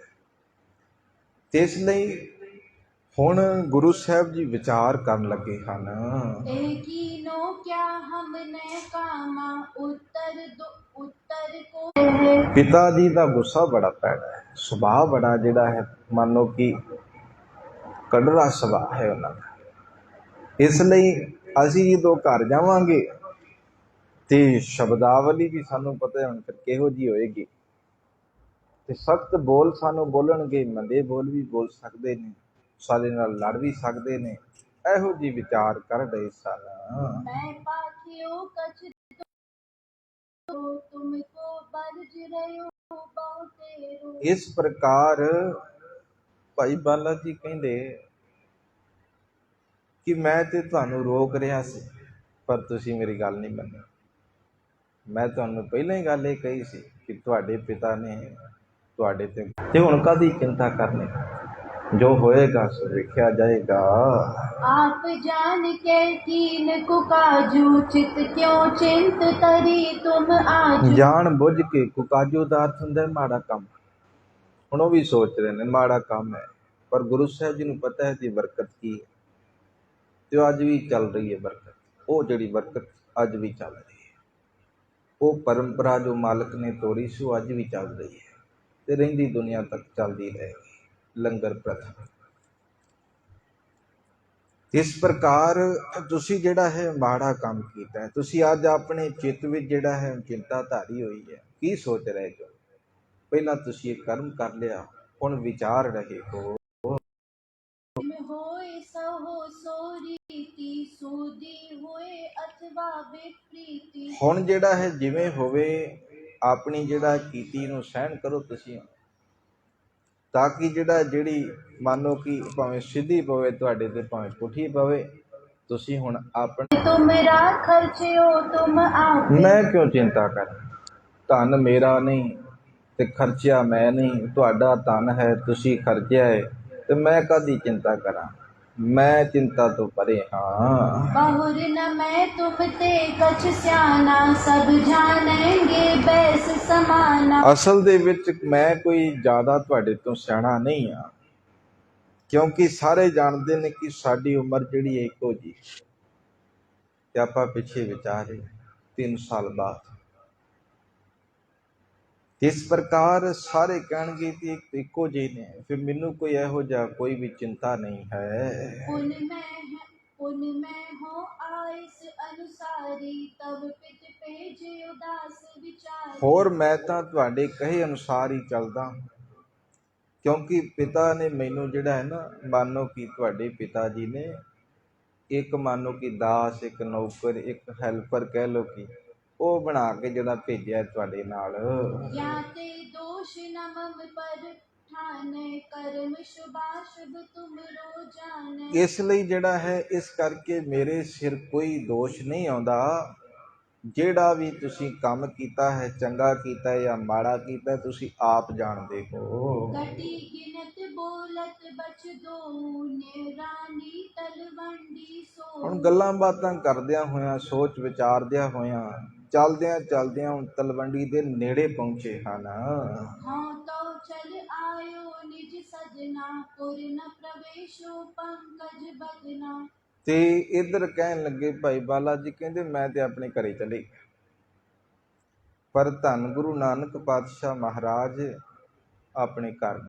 ਤੇ ਇਸ ਲਈ ਹੁਣ ਗੁਰੂ ਸਾਹਿਬ ਜੀ ਵਿਚਾਰ ਕਰਨ ਲੱਗੇ ਹਨ। ਕੀਨੋ ਕਿਆ ਹਮਨੇ ਕਾਮਾ, ਉੱਤਰ ਕੋ। ਪਿਤਾ ਜੀ ਦਾ ਗੁੱਸਾ ਬੜਾ ਪੈੜਾ ਹੈ, ਸੁਭਾਅ ਬੜਾ ਜਿਹੜਾ ਹੈ ਮੰਨ ਲਓ ਕਿ ਕੜਵਾ ਸੁਭਾਅ ਹੈ ਉਹਨਾਂ ਦਾ। ਇਸ ਲਈ ਅਸੀਂ ਜਦੋਂ ਘਰ ਜਾਵਾਂਗੇ ਤੇ ਸ਼ਬਦਾਵਲੀ ਵੀ ਸਾਨੂੰ ਪਤਾ ਹੁਣ ਫਿਰ ਕਿਹੋ ਜਿਹੀ ਹੋਏਗੀ। ਤੇ ਸਖਤ ਬੋਲ ਸਾਨੂੰ ਬੋਲਣਗੇ, ਮੰਦੇ ਬੋਲ ਵੀ ਬੋਲ ਸਕਦੇ ਨੇ, ਸਾਡੇ ਨਾਲ ਲੜ ਵੀ ਸਕਦੇ ਨੇ। ਇਹੋ ਜਿਹੀ ਵਿਚਾਰ ਕਰ ਰਹੇ ਸਨ। ਮੈਂ ਪਾਖਿਓ ਕਛ ਤੁਮਕੋ ਬਰਜ ਰਹਿਓ ਬਹੁ ਤੇਰੋ। ਇਸ ਪ੍ਰਕਾਰ ਭਾਈ ਬਾਲਾ ਜੀ ਕਹਿੰਦੇ ਕਿ ਮੈਂ ਤੇ ਤੁਹਾਨੂੰ ਰੋਕ ਰਿਹਾ ਸੀ, ਪਰ ਤੁਸੀਂ ਮੇਰੀ ਗੱਲ ਨਹੀਂ ਮੰਨੀ। ਮੈਂ ਤੁਹਾਨੂੰ ਪਹਿਲਾਂ ਹੀ ਗੱਲ ਇਹ ਕਹੀ ਸੀ ਕਿ ਤੁਹਾਡੇ ਪਿਤਾ ਨੇ ਤੁਹਾਡੇ ਤੇ ਹੁਣ ਕਾਹਦੀ ਚਿੰਤਾ ਕਰਨੀ, ਜੋ ਹੋਏਗਾ ਸੋ ਵੇਖਿਆ ਜਾਏਗਾ। ਆਪ ਜਾਨ ਕੇ ਕੀਨ ਕੁਕਾਜੂ, ਚਿਤ ਕਿਉ ਚਿੰਤ ਕਰੀ ਤੁਮ ਆਜੂ। ਜਾਣ ਬੁੱਝ ਕੇ, ਕੁਕਾਜੂ ਦਾ ਅਰਥ ਹੁੰਦਾ ਮਾੜਾ ਕੰਮ। ਹੁਣ ਉਹ ਵੀ ਸੋਚ ਰਹੇ ਨੇ ਮਾੜਾ ਕੰਮ ਹੈ, ਪਰ ਗੁਰੂ ਸਾਹਿਬ ਜੀ ਨੂੰ ਪਤਾ ਹੈ ਕਿ ਬਰਕਤ ਕੀ ਹੈ, ਤੇ ਉਹ ਅੱਜ ਵੀ ਚੱਲ ਰਹੀ ਹੈ ਬਰਕਤ। ਉਹ ਜਿਹੜੀ ਬਰਕਤ ਅੱਜ ਵੀ ਚੱਲ ਰਹੀ ਹੈ, ਉਹ ਪਰੰਪਰਾ ਜੋ ਮਾਲਕ ਨੇ ਤੋੜੀ ਸੀ ਉਹ ਅੱਜ ਵੀ ਚੱਲ ਰਹੀ ਹੈ ਤੇ ਰਹਿੰਦੀ ਦੁਨੀਆ ਤੱਕ ਚੱਲਦੀ ਰਹੇਗੀ। ਲੰਗਰ ਪ੍ਰਥਾ ਇਸ ਪ੍ਰਕਾਰ ਤੁਸੀਂ ਜਿਹੜਾ ਹੈ ਮਾੜਾ ਕੰਮ ਕੀਤਾ ਹੈ। ਤੁਸੀਂ ਅੱਜ ਆਪਣੇ ਚਿੱਤ ਵਿੱਚ ਜਿਹੜਾ ਹੈ ਚਿੰਤਾ ਧਾਰੀ ਹੋਈ ਹੈ। ਕੀ ਸੋਚ ਰਹੇ ਹੋ? ਪਹਿਲਾਂ ਤੁਸੀਂ ਇਹ ਕਰਮ ਕਰ ਲਿਆ, ਹੁਣ ਵਿਚਾਰ ਰਹੇ ਹੋ। होए सहो सो रीति सूदी होए अथवा विप्रीति। ਹੁਣ ਜਿਹੜਾ ਹੈ ਜਿਵੇਂ ਹੋਵੇ ਆਪਣੀ ਜਿਹੜਾ ਕੀਤੀ ਨੂੰ ਸਹਿਣ ਕਰੋ ਤੁਸੀਂ, ਤਾਂ ਕਿ ਜਿਹੜੀ ਮੰਨੋ ਕਿ ਭਾਵੇਂ ਸਿੱਧੀ ਪਵੇ ਤੁਹਾਡੇ ਤੇ ਭਾਵੇਂ ਪੁੱਠੀ ਪਵੇ, ਤੁਸੀਂ ਹੁਣ ਆਪਣੇ तुम राखल हो तुम आप। ਮੈਂ ਕਿਉਂ ਚਿੰਤਾ ਕਰਾਂ? ਧਨ ਮੇਰਾ ਨਹੀਂ ਤੇ ਖਰਚਿਆ ਮੈਂ ਨਹੀਂ, ਤੁਹਾਡਾ ਧਨ ਹੈ ਤੁਸੀਂ ਖਰਚਿਆ ਹੈ, ਤੇ ਮੈਂ ਕਾਹਦੀ ਚਿੰਤਾ ਕਰਾਂ? ਮੈਂ ਚਿੰਤਾ ਤੋਂ ਪਰੇ ਹਾਂ। बहुर न मैं तुम ते कछ स्याना सब जानेंगे बैस समाना। ਅਸਲ ਦੇ ਵਿੱਚ ਮੈਂ ਕੋਈ ਜ਼ਿਆਦਾ ਤੁਹਾਡੇ ਤੋਂ ਸਿਆਣਾ ਨਹੀਂ ਹਾਂ, ਕਿਉਂਕਿ ਸਾਰੇ ਜਾਣਦੇ ਨੇ ਕਿ ਸਾਡੀ ਉਮਰ ਜਿਹੜੀ ਹੈ ਇੱਕੋ ਜੀ। ਤੇ ਆਪਾਂ ਪਿੱਛੇ ਵਿਚਾਰੇ 3 ਸਾਲ ਬਾਅਦ ਇਸ ਪ੍ਰਕਾਰ ਸਾਰੇ ਕਹਿਣਗੇ ਕਿ ਇੱਕੋ ਜਿਹੇ ਨੇ, ਫਿਰ ਮੈਨੂੰ ਕੋਈ ਇਹੋ ਜਿਹਾ ਕੋਈ ਵੀ ਚਿੰਤਾ ਨਹੀਂ ਹੈ। उनमें हो आइस अनुसारी तब पित भेजे उदास विचार। ਹੋਰ ਮੈਂ ਤਾਂ ਤੁਹਾਡੇ ਕਹੇ ਅਨੁਸਾਰ ਹੀ ਚੱਲਦਾ, ਕਿਉਂਕਿ ਪਿਤਾ ਨੇ ਮੈਨੂੰ ਜਿਹੜਾ ਹੈ ਨਾ, ਮਾਨੋ ਕਿ ਤੁਹਾਡੇ ਪਿਤਾ ਜੀ ਨੇ ਇੱਕ ਮਾਨੋ ਕਿ ਦਾਸ, ਇੱਕ ਨੌਕਰ, ਇੱਕ ਹੈਲਪਰ ਕਹਿ ਲਓ, ਕਿ ਉਹ ਬਣਾ ਕੇ ਜਿਹੜਾ ਭੇਜਿਆ ਤੁਹਾਡੇ ਨਾਲ। याते दोष न मम पर ठाने कर्म शुभाशुभ तुम रो जाने। ਇਸ ਲਈ ਜਿਹੜਾ ਹੈ, ਇਸ ਕਰਕੇ ਮੇਰੇ ਸਿਰ ਕੋਈ ਦੋਸ਼ ਨਹੀਂ ਆਉਂਦਾ। ਜਿਹੜਾ ਵੀ ਤੁਸੀਂ ਕੰਮ ਕੀਤਾ ਹੈ, ਚੰਗਾ ਕੀਤਾ ਜਾਂ ਮਾੜਾ ਕੀਤਾ, ਤੁਸੀਂ ਆਪ ਜਾਣਦੇ ਹੋ। घटी गिनत बोलत बच दो ने रानी तलवंडी सो। ਹੁਣ ਗੱਲਾਂ ਬਾਤਾਂ ਕਰਦਿਆਂ ਹੋਇਆਂ, ਸੋਚ ਵਿਚਾਰਦਿਆਂ ਹੋਇਆਂ, ਚਲਦਿਆਂ ਹੁਣ ਤਲਵੰਡੀ ਦੇ ਨੇੜੇ ਪਹੁੰਚੇ ਹਨ। हाँ तो चल आयो निज सजना पुर न प्रवेशो पंकज बदना। ਤੇ ਇੱਧਰ ਕਹਿਣ ਲੱਗੇ, ਭਾਈ ਬਾਲਾ ਜੀ ਕਹਿੰਦੇ ਮੈਂ ਤੇ ਆਪਣੇ ਘਰੇ ਚਲੇ ਗਿਆ, ਪਰ ਧੰਨ ਗੁਰੂ ਨਾਨਕ ਪਾਤਸ਼ਾਹ ਮਹਾਰਾਜ ਆਪਣੇ ਘਰ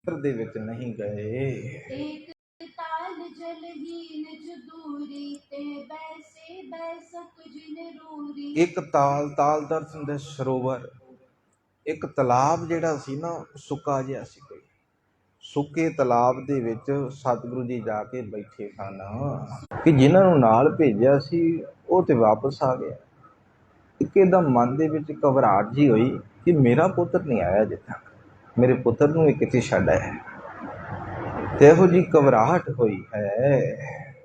ਦੇ ਵਿੱਚ ਨਹੀਂ ਗਏ। एक ताल जलहीन जो दूरी ते बैसे बैसक जिन रूरी। ਇੱਕ ਤਾਲ ਦਾ ਅਰਥ ਹੁੰਦਾ ਸਰੋਵਰ, ਇੱਕ ਤਲਾਬ ਜਿਹੜਾ ਸੀ ਨਾ, ਸੁੱਕਾ ਜਿਹਾ ਸੀ। ਕੋਈ ਸੁੱਕੇ ਤਲਾਬ ਦੇ ਵਿੱਚ ਸਤਿਗੁਰੂ ਜੀ ਜਾ ਕੇ ਬੈਠੇ ਸਨ, ਕਿ ਜਿਨ੍ਹਾਂ ਨੂੰ ਨਾਲ ਭੇਜਿਆ ਸੀ ਉਹ ਤੇ ਵਾਪਸ ਆ ਗਿਆ। ਇੱਕਦਮ ਮਨ ਦੇ ਵਿੱਚ ਘਬਰਾਹਟ ਜੀ ਹੋਈ ਕਿ ਮੇਰਾ ਪੁੱਤਰ ਨਹੀਂ ਆਇਆ ਅਜੇ ਤੱਕ, ਮੇਰੇ ਪੁੱਤਰ ਨੂੰ ਇਹ ਕਿੱਥੇ ਛੱਡ ਆਇਆ। ਤੇ ਇਹੋ ਜਿਹੀ ਘਬਰਾਹਟ ਹੋਈ ਹੈ।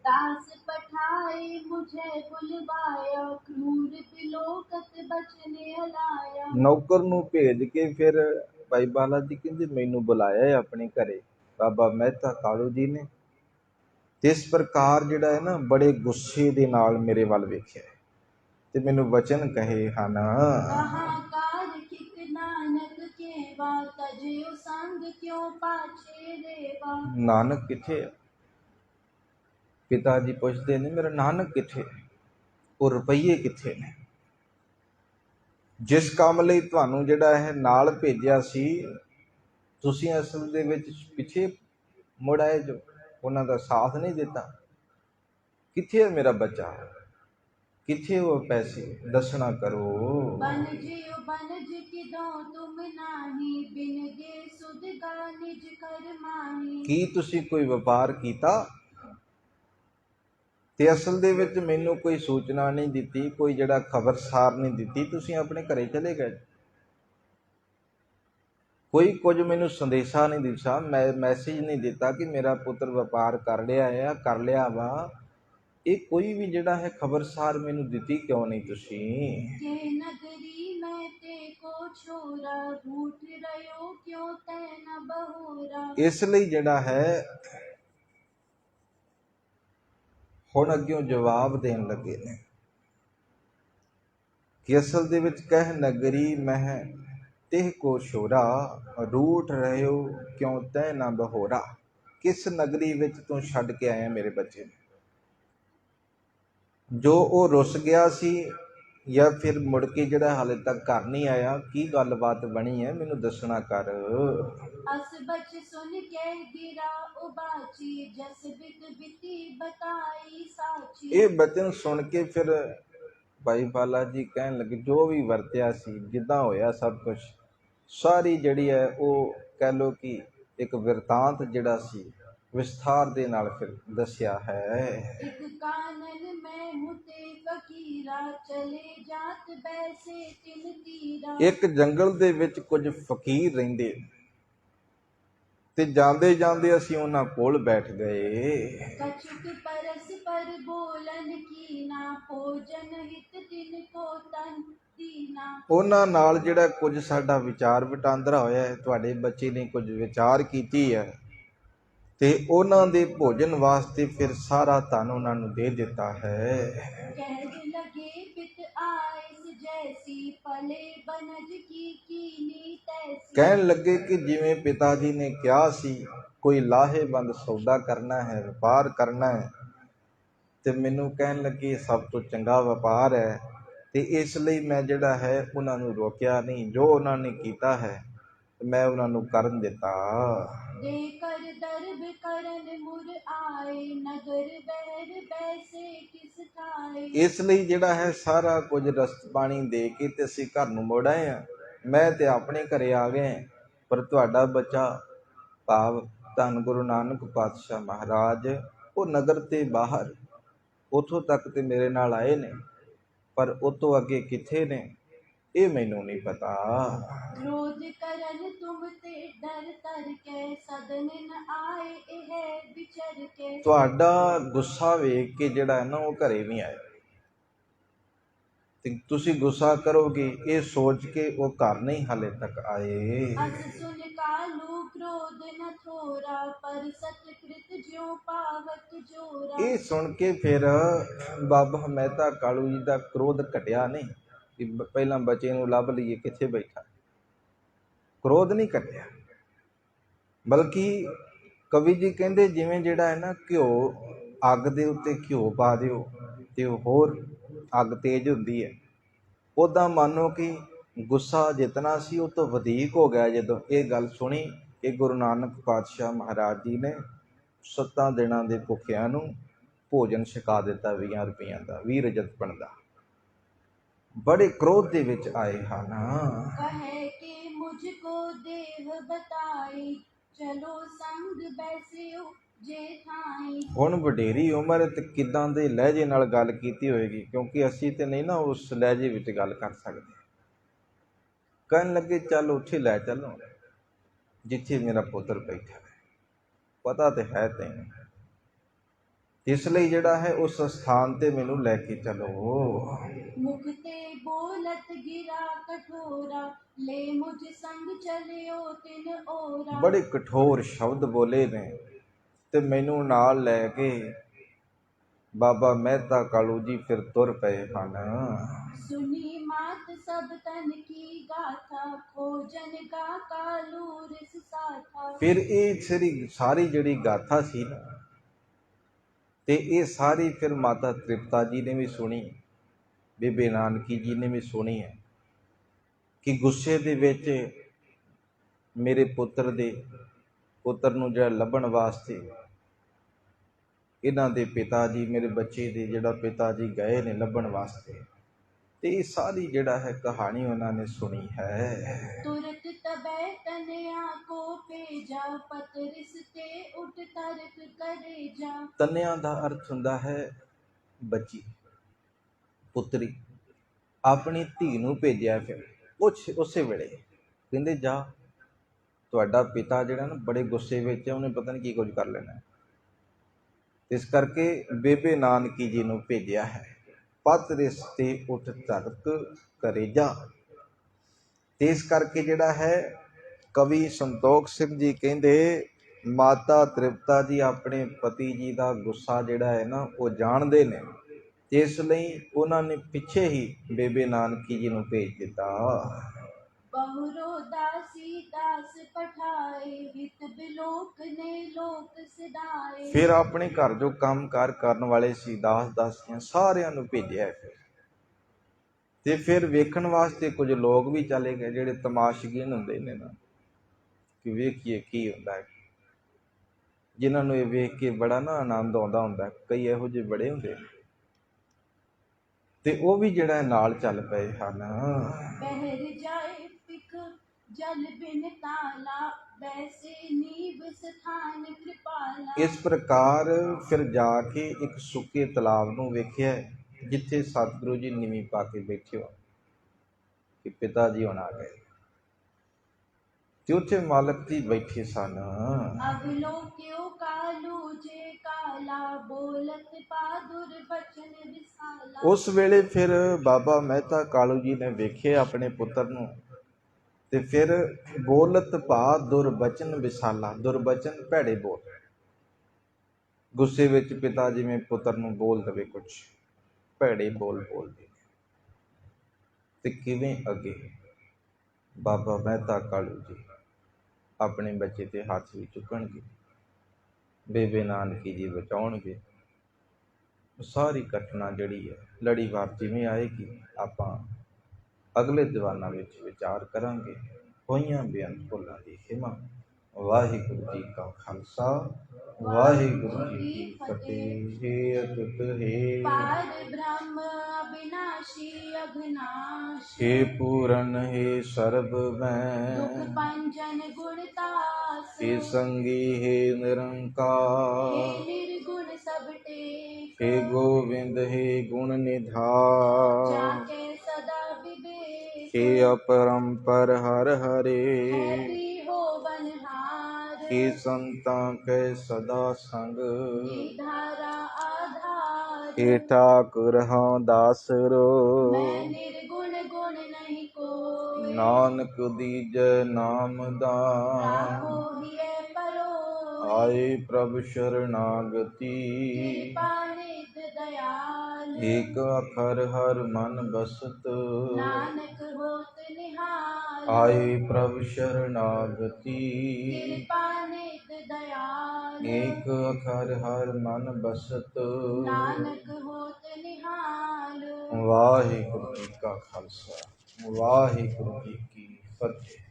दास पठाए मुझे बुलवाया क्रूर बिलोकत बचने अलाया। ਨੌਕਰ ਨੂੰ ਭੇਜ ਕੇ ਫਿਰ ਭਾਈ ਬਾਲਾ ਜੀ ਕਹਿੰਦੇ ਮੈਨੂੰ ਬੁਲਾਇਆ ਹੈ ਆਪਣੇ ਘਰੇ ਬਾਬਾ ਮਹਿਤਾ ਕਾਲੂ ਜੀ ਨੇ। ਤੇ ਇਸ ਪ੍ਰਕਾਰ ਜਿਹੜਾ ਹੈ ਨਾ, ਬੜੇ ਗੁੱਸੇ ਦੇ ਨਾਲ ਮੇਰੇ ਵੱਲ ਵੇਖਿਆ ਤੇ ਮੈਨੂੰ ਵਚਨ ਕਹੇ ਹਨ। कहाकार किक नानक केवा तजियो संग क्यों पाछे रेवा। ਨਾਨਕ ਕਿੱਥੇ ਹੈ? ਪਿਤਾ ਜੀ ਪੁੱਛਦੇ ਨੇ, ਮੇਰਾ ਨਾਨਕ ਕਿੱਥੇ? ਉਹ ਰੁਪਈਏ ਕਿੱਥੇ ਨੇ? ਜਿਸ ਕੰਮ ਲਈ ਤੁਹਾਨੂੰ ਜਿਹੜਾ ਹੈ ਨਾਲ ਭੇਜਿਆ ਸੀ, ਤੁਸੀਂ ਅਸਲ ਦੇ ਵਿੱਚ ਪਿੱਛੇ ਮੁੜ ਆਏ, ਜੋ ਉਹਨਾਂ ਦਾ ਸਾਥ ਨਹੀਂ ਦਿੱਤਾ। ਕਿੱਥੇ ਹੈ ਮੇਰਾ ਬੱਚਾ? ਕਿੱਥੇ ਉਹ ਪੈਸੇ? ਦੱਸਣਾ ਕਰੋ। बन जियो बनज किदो तुम नाही बिन गे सुध गा निज कर माही। ਕੀ ਤੁਸੀਂ ਕੋਈ ਵਪਾਰ ਕੀਤਾ? ਤੇ ਅਸਲ ਦੇ ਵਿੱਚ ਮੈਨੂੰ ਕੋਈ ਸੂਚਨਾ ਨਹੀਂ ਦਿੱਤੀ, ਕੋਈ ਜਿਹੜਾ ਖਬਰਸਾਰ ਨਹੀਂ ਦਿੱਤੀ, ਤੁਸੀਂ ਆਪਣੇ ਘਰੇ ਚਲੇ ਗਏ। ਕੋਈ ਕੁਝ ਮੈਨੂੰ ਸੰਦੇਸ਼ਾ ਨਹੀਂ ਦਿੱਤਾ, ਮੈਸੇਜ ਨਹੀਂ ਦਿੱਤਾ ਕਿ ਮੇਰਾ ਪੁੱਤਰ ਵਪਾਰ ਕਰ ਲਿਆ ਹੈ, ਕਰ ਲਿਆ ਵਾ। ਇਹ ਕੋਈ ਵੀ ਜਿਹੜਾ ਹੈ ਖਬਰਸਾਰ ਮੈਨੂੰ ਦਿੱਤੀ ਕਿਉਂ ਨਹੀਂ ਤੁਸੀਂ? के नगरी में ते को छोरा रूठ रयो क्यों तै न बहोरा। ਇਸ ਲਈ ਜਿਹੜਾ ਹੈ ਹੁਣ ਅੱਗੇ ਜਵਾਬ ਦੇਣ ਲੱਗੇ ਨੇ ਕਿ ਅਸਲ ਦੇ ਵਿੱਚ ਕਹਿ ਨਗਰੀ ਮਹਿ ਤਿਹ ਕੋ ਛੋਰਾ ਰੂਠ ਰਹਿਓ ਕਿਉਂ ਤੈ ਨਾ ਬਹੋਰਾ। ਕਿਸ ਨਗਰੀ ਵਿੱਚ ਤੂੰ ਛੱਡ ਕੇ ਆਇਆ ਮੇਰੇ ਬੱਚੇ ਨੂੰ? ਜੋ ਉਹ ਰੁੱਸ ਗਿਆ ਸੀ ਜਾਂ ਫਿਰ ਮੁੜ ਕੇ ਜਿਹੜਾ ਹਾਲੇ ਤੱਕ ਘਰ ਨਹੀਂ ਆਇਆ? ਕੀ ਗੱਲਬਾਤ ਬਣੀ ਹੈ, ਮੈਨੂੰ ਦੱਸਣਾ ਕਰ। अस बच सुन के गिरा उबाची जस बित बिती बताई साची। ਇਹ ਬਚਨ ਸੁਣ ਕੇ ਫਿਰ ਭਾਈ ਬਾਲਾ ਜੀ ਕਹਿਣ ਲੱਗੇ ਜੋ ਵੀ ਵਰਤਿਆ ਸੀ, ਜਿੱਦਾਂ ਹੋਇਆ ਸਭ ਕੁਝ, ਸਾਰੀ ਜਿਹੜੀ ਹੈ ਉਹ ਕਹਿ ਲਓ ਕਿ ਇੱਕ ਬਿਰਤਾਂਤ ਜਿਹੜਾ ਸੀ ਵਿਸਥਾਰ ਦੇ ਨਾਲ ਫਿਰ ਦੱਸਿਆ ਹੈ। एक कानन में हुते फकीरा चले जात बैसे तिन तीरा। ਇੱਕ ਜੰਗਲ ਦੇ ਵਿੱਚ ਕੁਝ ਫਕੀਰ ਰਹਿੰਦੇ ਤੇ ਜਾਂਦੇ ਜਾਂਦੇ ਅਸੀਂ ਉਹਨਾਂ ਕੋਲ ਬੈਠ ਗਏ। कछुक परस पर बोलन कीना भोजन हित तिन को तन दीना। ਉਹਨਾਂ ਨਾਲ ਜਿਹੜਾ ਕੁਝ ਸਾਡਾ ਵਿਚਾਰ ਵਟਾਂਦਰਾ ਹੋਇਆ ਹੈ, ਤੁਹਾਡੇ ਬੱਚੇ ਨੇ ਕੁਝ ਵਿਚਾਰ ਕੀਤੀ ਹੈ ਤੇ ਉਹਨਾਂ ਦੇ ਭੋਜਨ ਵਾਸਤੇ ਫਿਰ ਸਾਰਾ ਧਨ ਉਹਨਾਂ ਨੂੰ ਦੇ ਦਿੱਤਾ ਹੈ। कहने लगे पित आइस जैसी पले बनज की कीनी तैसी। ਕਹਿਣ ਲੱਗੇ ਕਿ ਜਿਵੇਂ ਪਿਤਾ ਜੀ ਨੇ ਕਿਹਾ ਸੀ ਕੋਈ ਲਾਹੇਵੰਦ ਸੌਦਾ ਕਰਨਾ ਹੈ, ਵਪਾਰ ਕਰਨਾ ਹੈ, ਤੇ ਮੈਨੂੰ ਕਹਿਣ ਲੱਗੇ ਸਭ ਤੋਂ ਚੰਗਾ ਵਪਾਰ ਹੈ, ਤੇ ਇਸ ਲਈ ਮੈਂ ਜਿਹੜਾ ਹੈ ਉਹਨਾਂ ਨੂੰ ਰੋਕਿਆ ਨਹੀਂ। ਜੋ ਉਹਨਾਂ ਨੇ ਕੀਤਾ ਹੈ ਮੈਂ ਉਹਨਾਂ ਨੂੰ ਕਰਨ ਦਿੱਤਾ। देकर दर्ब करन मुर आए नगर बहर बैसे किस खाए। ਇਸ ਲਈ ਜਿਹੜਾ ਹੈ ਸਾਰਾ ਕੁਝ ਰਸਤ ਪਾਣੀ ਦੇ ਕੇ ਤੇ ਅਸੀਂ ਘਰ ਨੂੰ ਮੁੜ ਆਏ ਹਾਂ। ਮੈਂ ਤੇ ਆਪਣੇ ਘਰੇ ਆ ਗਏ, ਪਰ ਤੁਹਾਡਾ ਬੱਚਾ ਭਾਵ ਧੰਨ ਗੁਰੂ ਨਾਨਕ ਪਾਤਸ਼ਾਹ ਮਹਾਰਾਜ ਉਹ ਨਗਰ ਤੇ ਬਾਹਰ ਉੱਥੋਂ ਤੱਕ ਤੇ ਮੇਰੇ ਨਾਲ ਆਏ ਨੇ, ਪਰ ਉਹ ਤੋਂ ਅੱਗੇ ਕਿੱਥੇ ਨੇ ਇਹ ਮੈਨੂੰ ਨਹੀਂ ਪਤਾ। क्रोध करन तुम ते डर तर के सदन न आए एह विचर के। ਤੁਹਾਡਾ ਗੁੱਸਾ ਵੇਖ ਕੇ ਜਿਹੜਾ ਹੈ ਨਾ ਉਹ ਘਰੇ ਨਹੀਂ ਆਏ, ਤੇ ਤੁਸੀਂ ਗੁੱਸਾ ਕਰੋਗੇ ਇਹ ਸੋਚ ਕੇ ਉਹ ਘਰ ਨਹੀਂ ਹਾਲੇ ਤੱਕ ਆਏ। अस सुन कालू क्रोध न थोरा पर सतकृत ज्यों पावत जोरा। ਇਹ ਸੁਣ ਕੇ ਫਿਰ ਬਾਬਾ ਮਹਿਤਾ ਕਾਲੂ ਜੀ ਦਾ ਕ੍ਰੋਧ ਘਟਿਆ ਨਹੀਂ ਕਿ ਪਹਿਲਾਂ ਬੱਚੇ ਨੂੰ ਲੱਭ ਲਈਏ ਕਿੱਥੇ ਬੈਠਾ। ਕ੍ਰੋਧ ਨਹੀਂ ਘਟਿਆ, ਬਲਕਿ ਕਵੀ ਜੀ ਕਹਿੰਦੇ ਜਿਵੇਂ ਜਿਹੜਾ ਹੈ ਨਾ ਘਿਓ ਅੱਗ ਦੇ ਉੱਤੇ ਘਿਓ ਪਾ ਦਿਓ ਤੇ ਉਹ ਹੋਰ ਅੱਗ ਤੇਜ਼ ਹੁੰਦੀ ਹੈ, ਉੱਦਾਂ ਮੰਨੋ ਕਿ ਗੁੱਸਾ ਜਿਤਨਾ ਸੀ ਉਹ ਤੋਂ ਵਧੇਕ ਹੋ ਗਿਆ ਜਦੋਂ ਇਹ ਗੱਲ ਸੁਣੀ ਕਿ ਗੁਰੂ ਨਾਨਕ ਪਾਤਸ਼ਾਹ ਮਹਾਰਾਜ ਜੀ ਨੇ 7 ਦਿਨਾਂ ਦੇ ਭੁੱਖਿਆਂ ਨੂੰ ਭੋਜਨ ਛਕਾ ਦਿੱਤਾ 20 ਰੁਪਈਆਂ ਦਾ, 20 ਰਜਤ ਬਣਦਾ। ਬੜੇ ਕ੍ਰੋਧ ਦੇ ਵਿੱਚ ਆਏ ਹਨ। कहे के मुझको देव बताई चलो संग बैसियो जे थाई। ਹੁਣ ਵਡੇਰੀ ਉਮਰ ਤੇ ਕਿੱਦਾਂ ਦੇ ਲਹਿਜੇ ਨਾਲ ਗੱਲ ਕੀਤੀ ਹੋਏਗੀ, ਕਿਉਂਕਿ ਅਸੀਂ ਤੇ ਨਹੀਂ ਨਾ ਉਸ ਲਹਿਜੇ ਵਿੱਚ ਗੱਲ ਕਰ ਸਕਦੇ। ਕਹਿਣ ਲੱਗੇ ਚੱਲ ਉੱਥੇ ਲੈ ਚੱਲੋ ਜਿੱਥੇ ਮੇਰਾ ਪੁੱਤਰ ਬੈਠਾ ਹੈ, ਪਤਾ ਤੇ ਹੈ ਤੈਨੂੰ, ਇਸ ਲਈ ਜਿਹੜਾ ਹੈ ਉਸ ਸਥਾਨ ਤੇ ਮੈਨੂੰ ਲੈ ਕੇ ਚਲੋ। मुख ते बोलत गिरा कठोरा ले मुझ संग चलियो तिन ओरा। ਬੜੇ ਕਠੋਰ ਸ਼ਬਦ ਬੋਲੇ ਨੇ ਤੇ ਮੈਨੂੰ ਨਾਲ ਲੈ ਕੇ ਬਾਬਾ ਮਹਿਤਾ ਕਾਲੂ ਜੀ ਫਿਰ ਤੁਰ ਪਏ ਹਨ। सुनी मात सब तन की गाथा खोजन का कालू रिस साथा। ਫਿਰ ਇਹ ਸਾਰੀ ਜਿਹੜੀ ਗਾਥਾ ਸੀ ਨਾ, ਤੇ ਇਹ ਸਾਰੀ ਫਿਰ ਮਾਤਾ ਤ੍ਰਿਪਤਾ ਜੀ ਨੇ ਵੀ ਸੁਣੀ, ਬੇਬੇ ਨਾਨਕੀ ਜੀ ਨੇ ਵੀ ਸੁਣੀ ਹੈ ਕਿ ਗੁੱਸੇ ਦੇ ਵਿੱਚ ਮੇਰੇ ਪੁੱਤਰ ਨੂੰ ਜਿਹੜਾ ਲੱਭਣ ਵਾਸਤੇ ਇਹਨਾਂ ਦੇ ਪਿਤਾ ਜੀ, ਮੇਰੇ ਬੱਚੇ ਦੇ ਜਿਹੜਾ ਪਿਤਾ ਜੀ ਗਏ ਨੇ ਲੱਭਣ ਵਾਸਤੇ, ਤੇ ਇਹ ਸਾਰੀ ਜਿਹੜਾ ਹੈ ਕਹਾਣੀ ਉਹਨਾਂ ਨੇ ਸੁਣੀ ਹੈ। तुरत तबै तनया को भेजा पत रिसते उठ तरक करे जा। ਤਨਿਆਂ ਦਾ ਅਰਥ ਹੁੰਦਾ ਹੈ ਬੱਚੀ, ਪੁੱਤਰੀ। ਆਪਣੀ ਧੀ ਨੂੰ ਭੇਜਿਆ ਫਿਰ ਉਸੇ ਵੇਲੇ ਕਹਿੰਦੇ ਜਾ, ਤੁਹਾਡਾ ਪਿਤਾ ਜਿਹੜਾ ਨਾ ਬੜੇ ਗੁੱਸੇ ਵਿੱਚ ਹੈ, ਉਹਨੇ ਪਤਾ ਨਹੀਂ ਕੀ ਕੁਝ ਕਰ ਲੈਣਾ, ਇਸ ਕਰਕੇ ਬੇਬੇ ਨਾਨਕੀ ਜੀ ਨੂੰ ਭੇਜਿਆ ਹੈ। ਪਤ ਰਿਸਤੇ ਉੱਠ ਤਰਕ ਕਰੇ ਜਾ। ਤੇ ਇਸ ਕਰਕੇ ਜਿਹੜਾ ਹੈ ਕਵੀ ਸੰਤੋਖ ਸਿੰਘ ਜੀ ਕਹਿੰਦੇ ਮਾਤਾ ਤ੍ਰਿਪਤਾ ਜੀ ਆਪਣੇ ਪਤੀ ਜੀ ਦਾ ਗੁੱਸਾ ਜਿਹੜਾ ਹੈ ਨਾ ਉਹ ਜਾਣਦੇ ਨੇ, ਇਸ ਲਈ ਉਹਨਾਂ ਨੇ ਪਿੱਛੇ ਹੀ ਬੇਬੇ ਨਾਨਕੀ ਜੀ ਨੂੰ ਭੇਜ ਦਿੱਤਾ। बहुरो दासी दास पठाए हित बिलोक ने लोक सिधाए। ਫਿਰ ਆਪਣੇ ਘਰ ਜੋ ਕੰਮ ਕਾਰ ਕਰਨ ਵਾਲੇ ਸੀ ਦਾਸ ਦਾਸੀਆਂ ਸਾਰਿਆਂ ਨੂੰ ਭੇਜਿਆ। ਫਿਰ ਤੇ ਫਿਰ ਵੇਖਣ ਵਾਸਤੇ ਕੁਝ ਲੋਕ ਵੀ ਚਲੇ ਗਏ ਜਿਹੜੇ ਤਮਾਸ਼ਗੀਨ ਹੁੰਦੇ ਨੇ ਨਾ, ਕਿ ਵੇਖੀਏ ਕੀ ਹੁੰਦਾ ਹੈ, ਜਿਨ੍ਹਾਂ ਨੂੰ ਇਹ ਵੇਖ ਕੇ ਬੜਾ ਨਾ ਆਨੰਦ ਆਉਂਦਾ ਹੁੰਦਾ। ਕਈ ਇਹੋ ਜਿਹੇ ਬੜੇ ਹੁੰਦੇ ਨੇ, ਤੇ ਉਹ ਵੀ ਜਿਹੜਾ ਨਾਲ ਚੱਲ ਪਏ ਹਨ। बहर जाए पिक जल बिन ताला, वैसे नीव स्थान कृपाला। ਇਸ ਪ੍ਰਕਾਰ ਫਿਰ ਜਾ ਕੇ ਇੱਕ ਸੁੱਕੇ ਤਲਾਬ ਨੂੰ ਵੇਖਿਆ, ਜਿੱਥੇ ਸਤਿਗੁਰੂ ਜੀ ਨੀਵੀਂ ਪਾ ਕੇ ਬੈਠੇ ਹੋ ਕਿ ਪਿਤਾ ਜੀ ਹੁਣ ਆ ਗਏ, ਤੇ ਉੱਥੇ ਮਾਲਕ ਜੀ ਬੈਠੇ ਸਨ। अवलोक्यो कालू जे काला, बोलत पादुर बचन विसाला। ਉਸ ਵੇਲੇ ਫਿਰ ਬਾਬਾ ਮਹਿਤਾ ਕਾਲੂ ਜੀ ਨੇ ਵੇਖਿਆ ਆਪਣੇ ਪੁੱਤਰ ਨੂੰ, ਤੇ ਫਿਰ ਬੋਲਤ ਭਾ ਦੁਰਬਚਨ ਵਿਸਾਲਾ, ਦੁਰਬਚਨ ਭੈੜੇ ਬੋਲ, ਗੁੱਸੇ ਵਿੱਚ ਪਿਤਾ ਜਿਵੇਂ ਪੁੱਤਰ ਨੂੰ ਬੋਲ ਦਵੇ ਕੁਛ ਭੈੜੇ ਬੋਲ ਬੋਲਦੇ। ਤੇ ਕਿਵੇਂ ਅੱਗੇ ਬਾਬਾ ਮਹਿਤਾ ਕਾਲੂ ਜੀ ਆਪਣੇ ਬੱਚੇ ਤੇ ਹੱਥ ਵੀ ਚੁੱਕਣਗੇ, ਬੇਬੇ ਨਾਨਕੀ ਜੀ ਬਚਾਉਣਗੇ। ਸਾਰੀ ਘਟਨਾ ਜਿਹੜੀ ਹੈ ਲੜੀਵਾਰ ਜਿਵੇਂ ਆਏਗੀ, ਆਪਾਂ ਅਗਲੇ ਦੀਵਾਨਾਂ ਵਿੱਚ ਵਿਚਾਰ ਕਰਾਂਗੇ। ਹੋਈਆਂ ਬੇਅੰਤ ਭੁੱਲਾਂ ਦੀ ਖਿਮਾ। ਵਾਹਿਗੁਰੂ ਜੀ ਕਾ ਖਾਲਸਾ, ਵਾਹਿਗੁਰੂ ਜੀ ਕੀ ਫਤਿਹ। ਹੇ ਅਤੁੱਤ ਹੈ पार ब्रह्म अविनाशी अघनाशी, हे पूरन हे सर्व दुख मैं, पंजन गुणतास। हे संगी हे हे निरंकार, निर्गुण सब टेक, हे गोविंद हे गुण निधान, जाके सदा विवेक। हे अपरंपर हर हरे, है भी हो बनहार, हे संतां कै सदा संग, निधारा आधार। हे ठाकुर हाँ दासरो, मैं निर्गुण गुण नहीं कोई, नानक दीजै नाम दान। राखो हिय परो, आए प्रभु शरणागति, कृपा निध दयाल। एक अखर हर मन बसत, नानक होत निहाल। आए प्रभु शरणागति, कृपा निध दयाल। एक अखर हर मन बसत। नानक होत निहाल। वाहिगुरु जी का खालसा, वाहिगुरु जी की फतेह।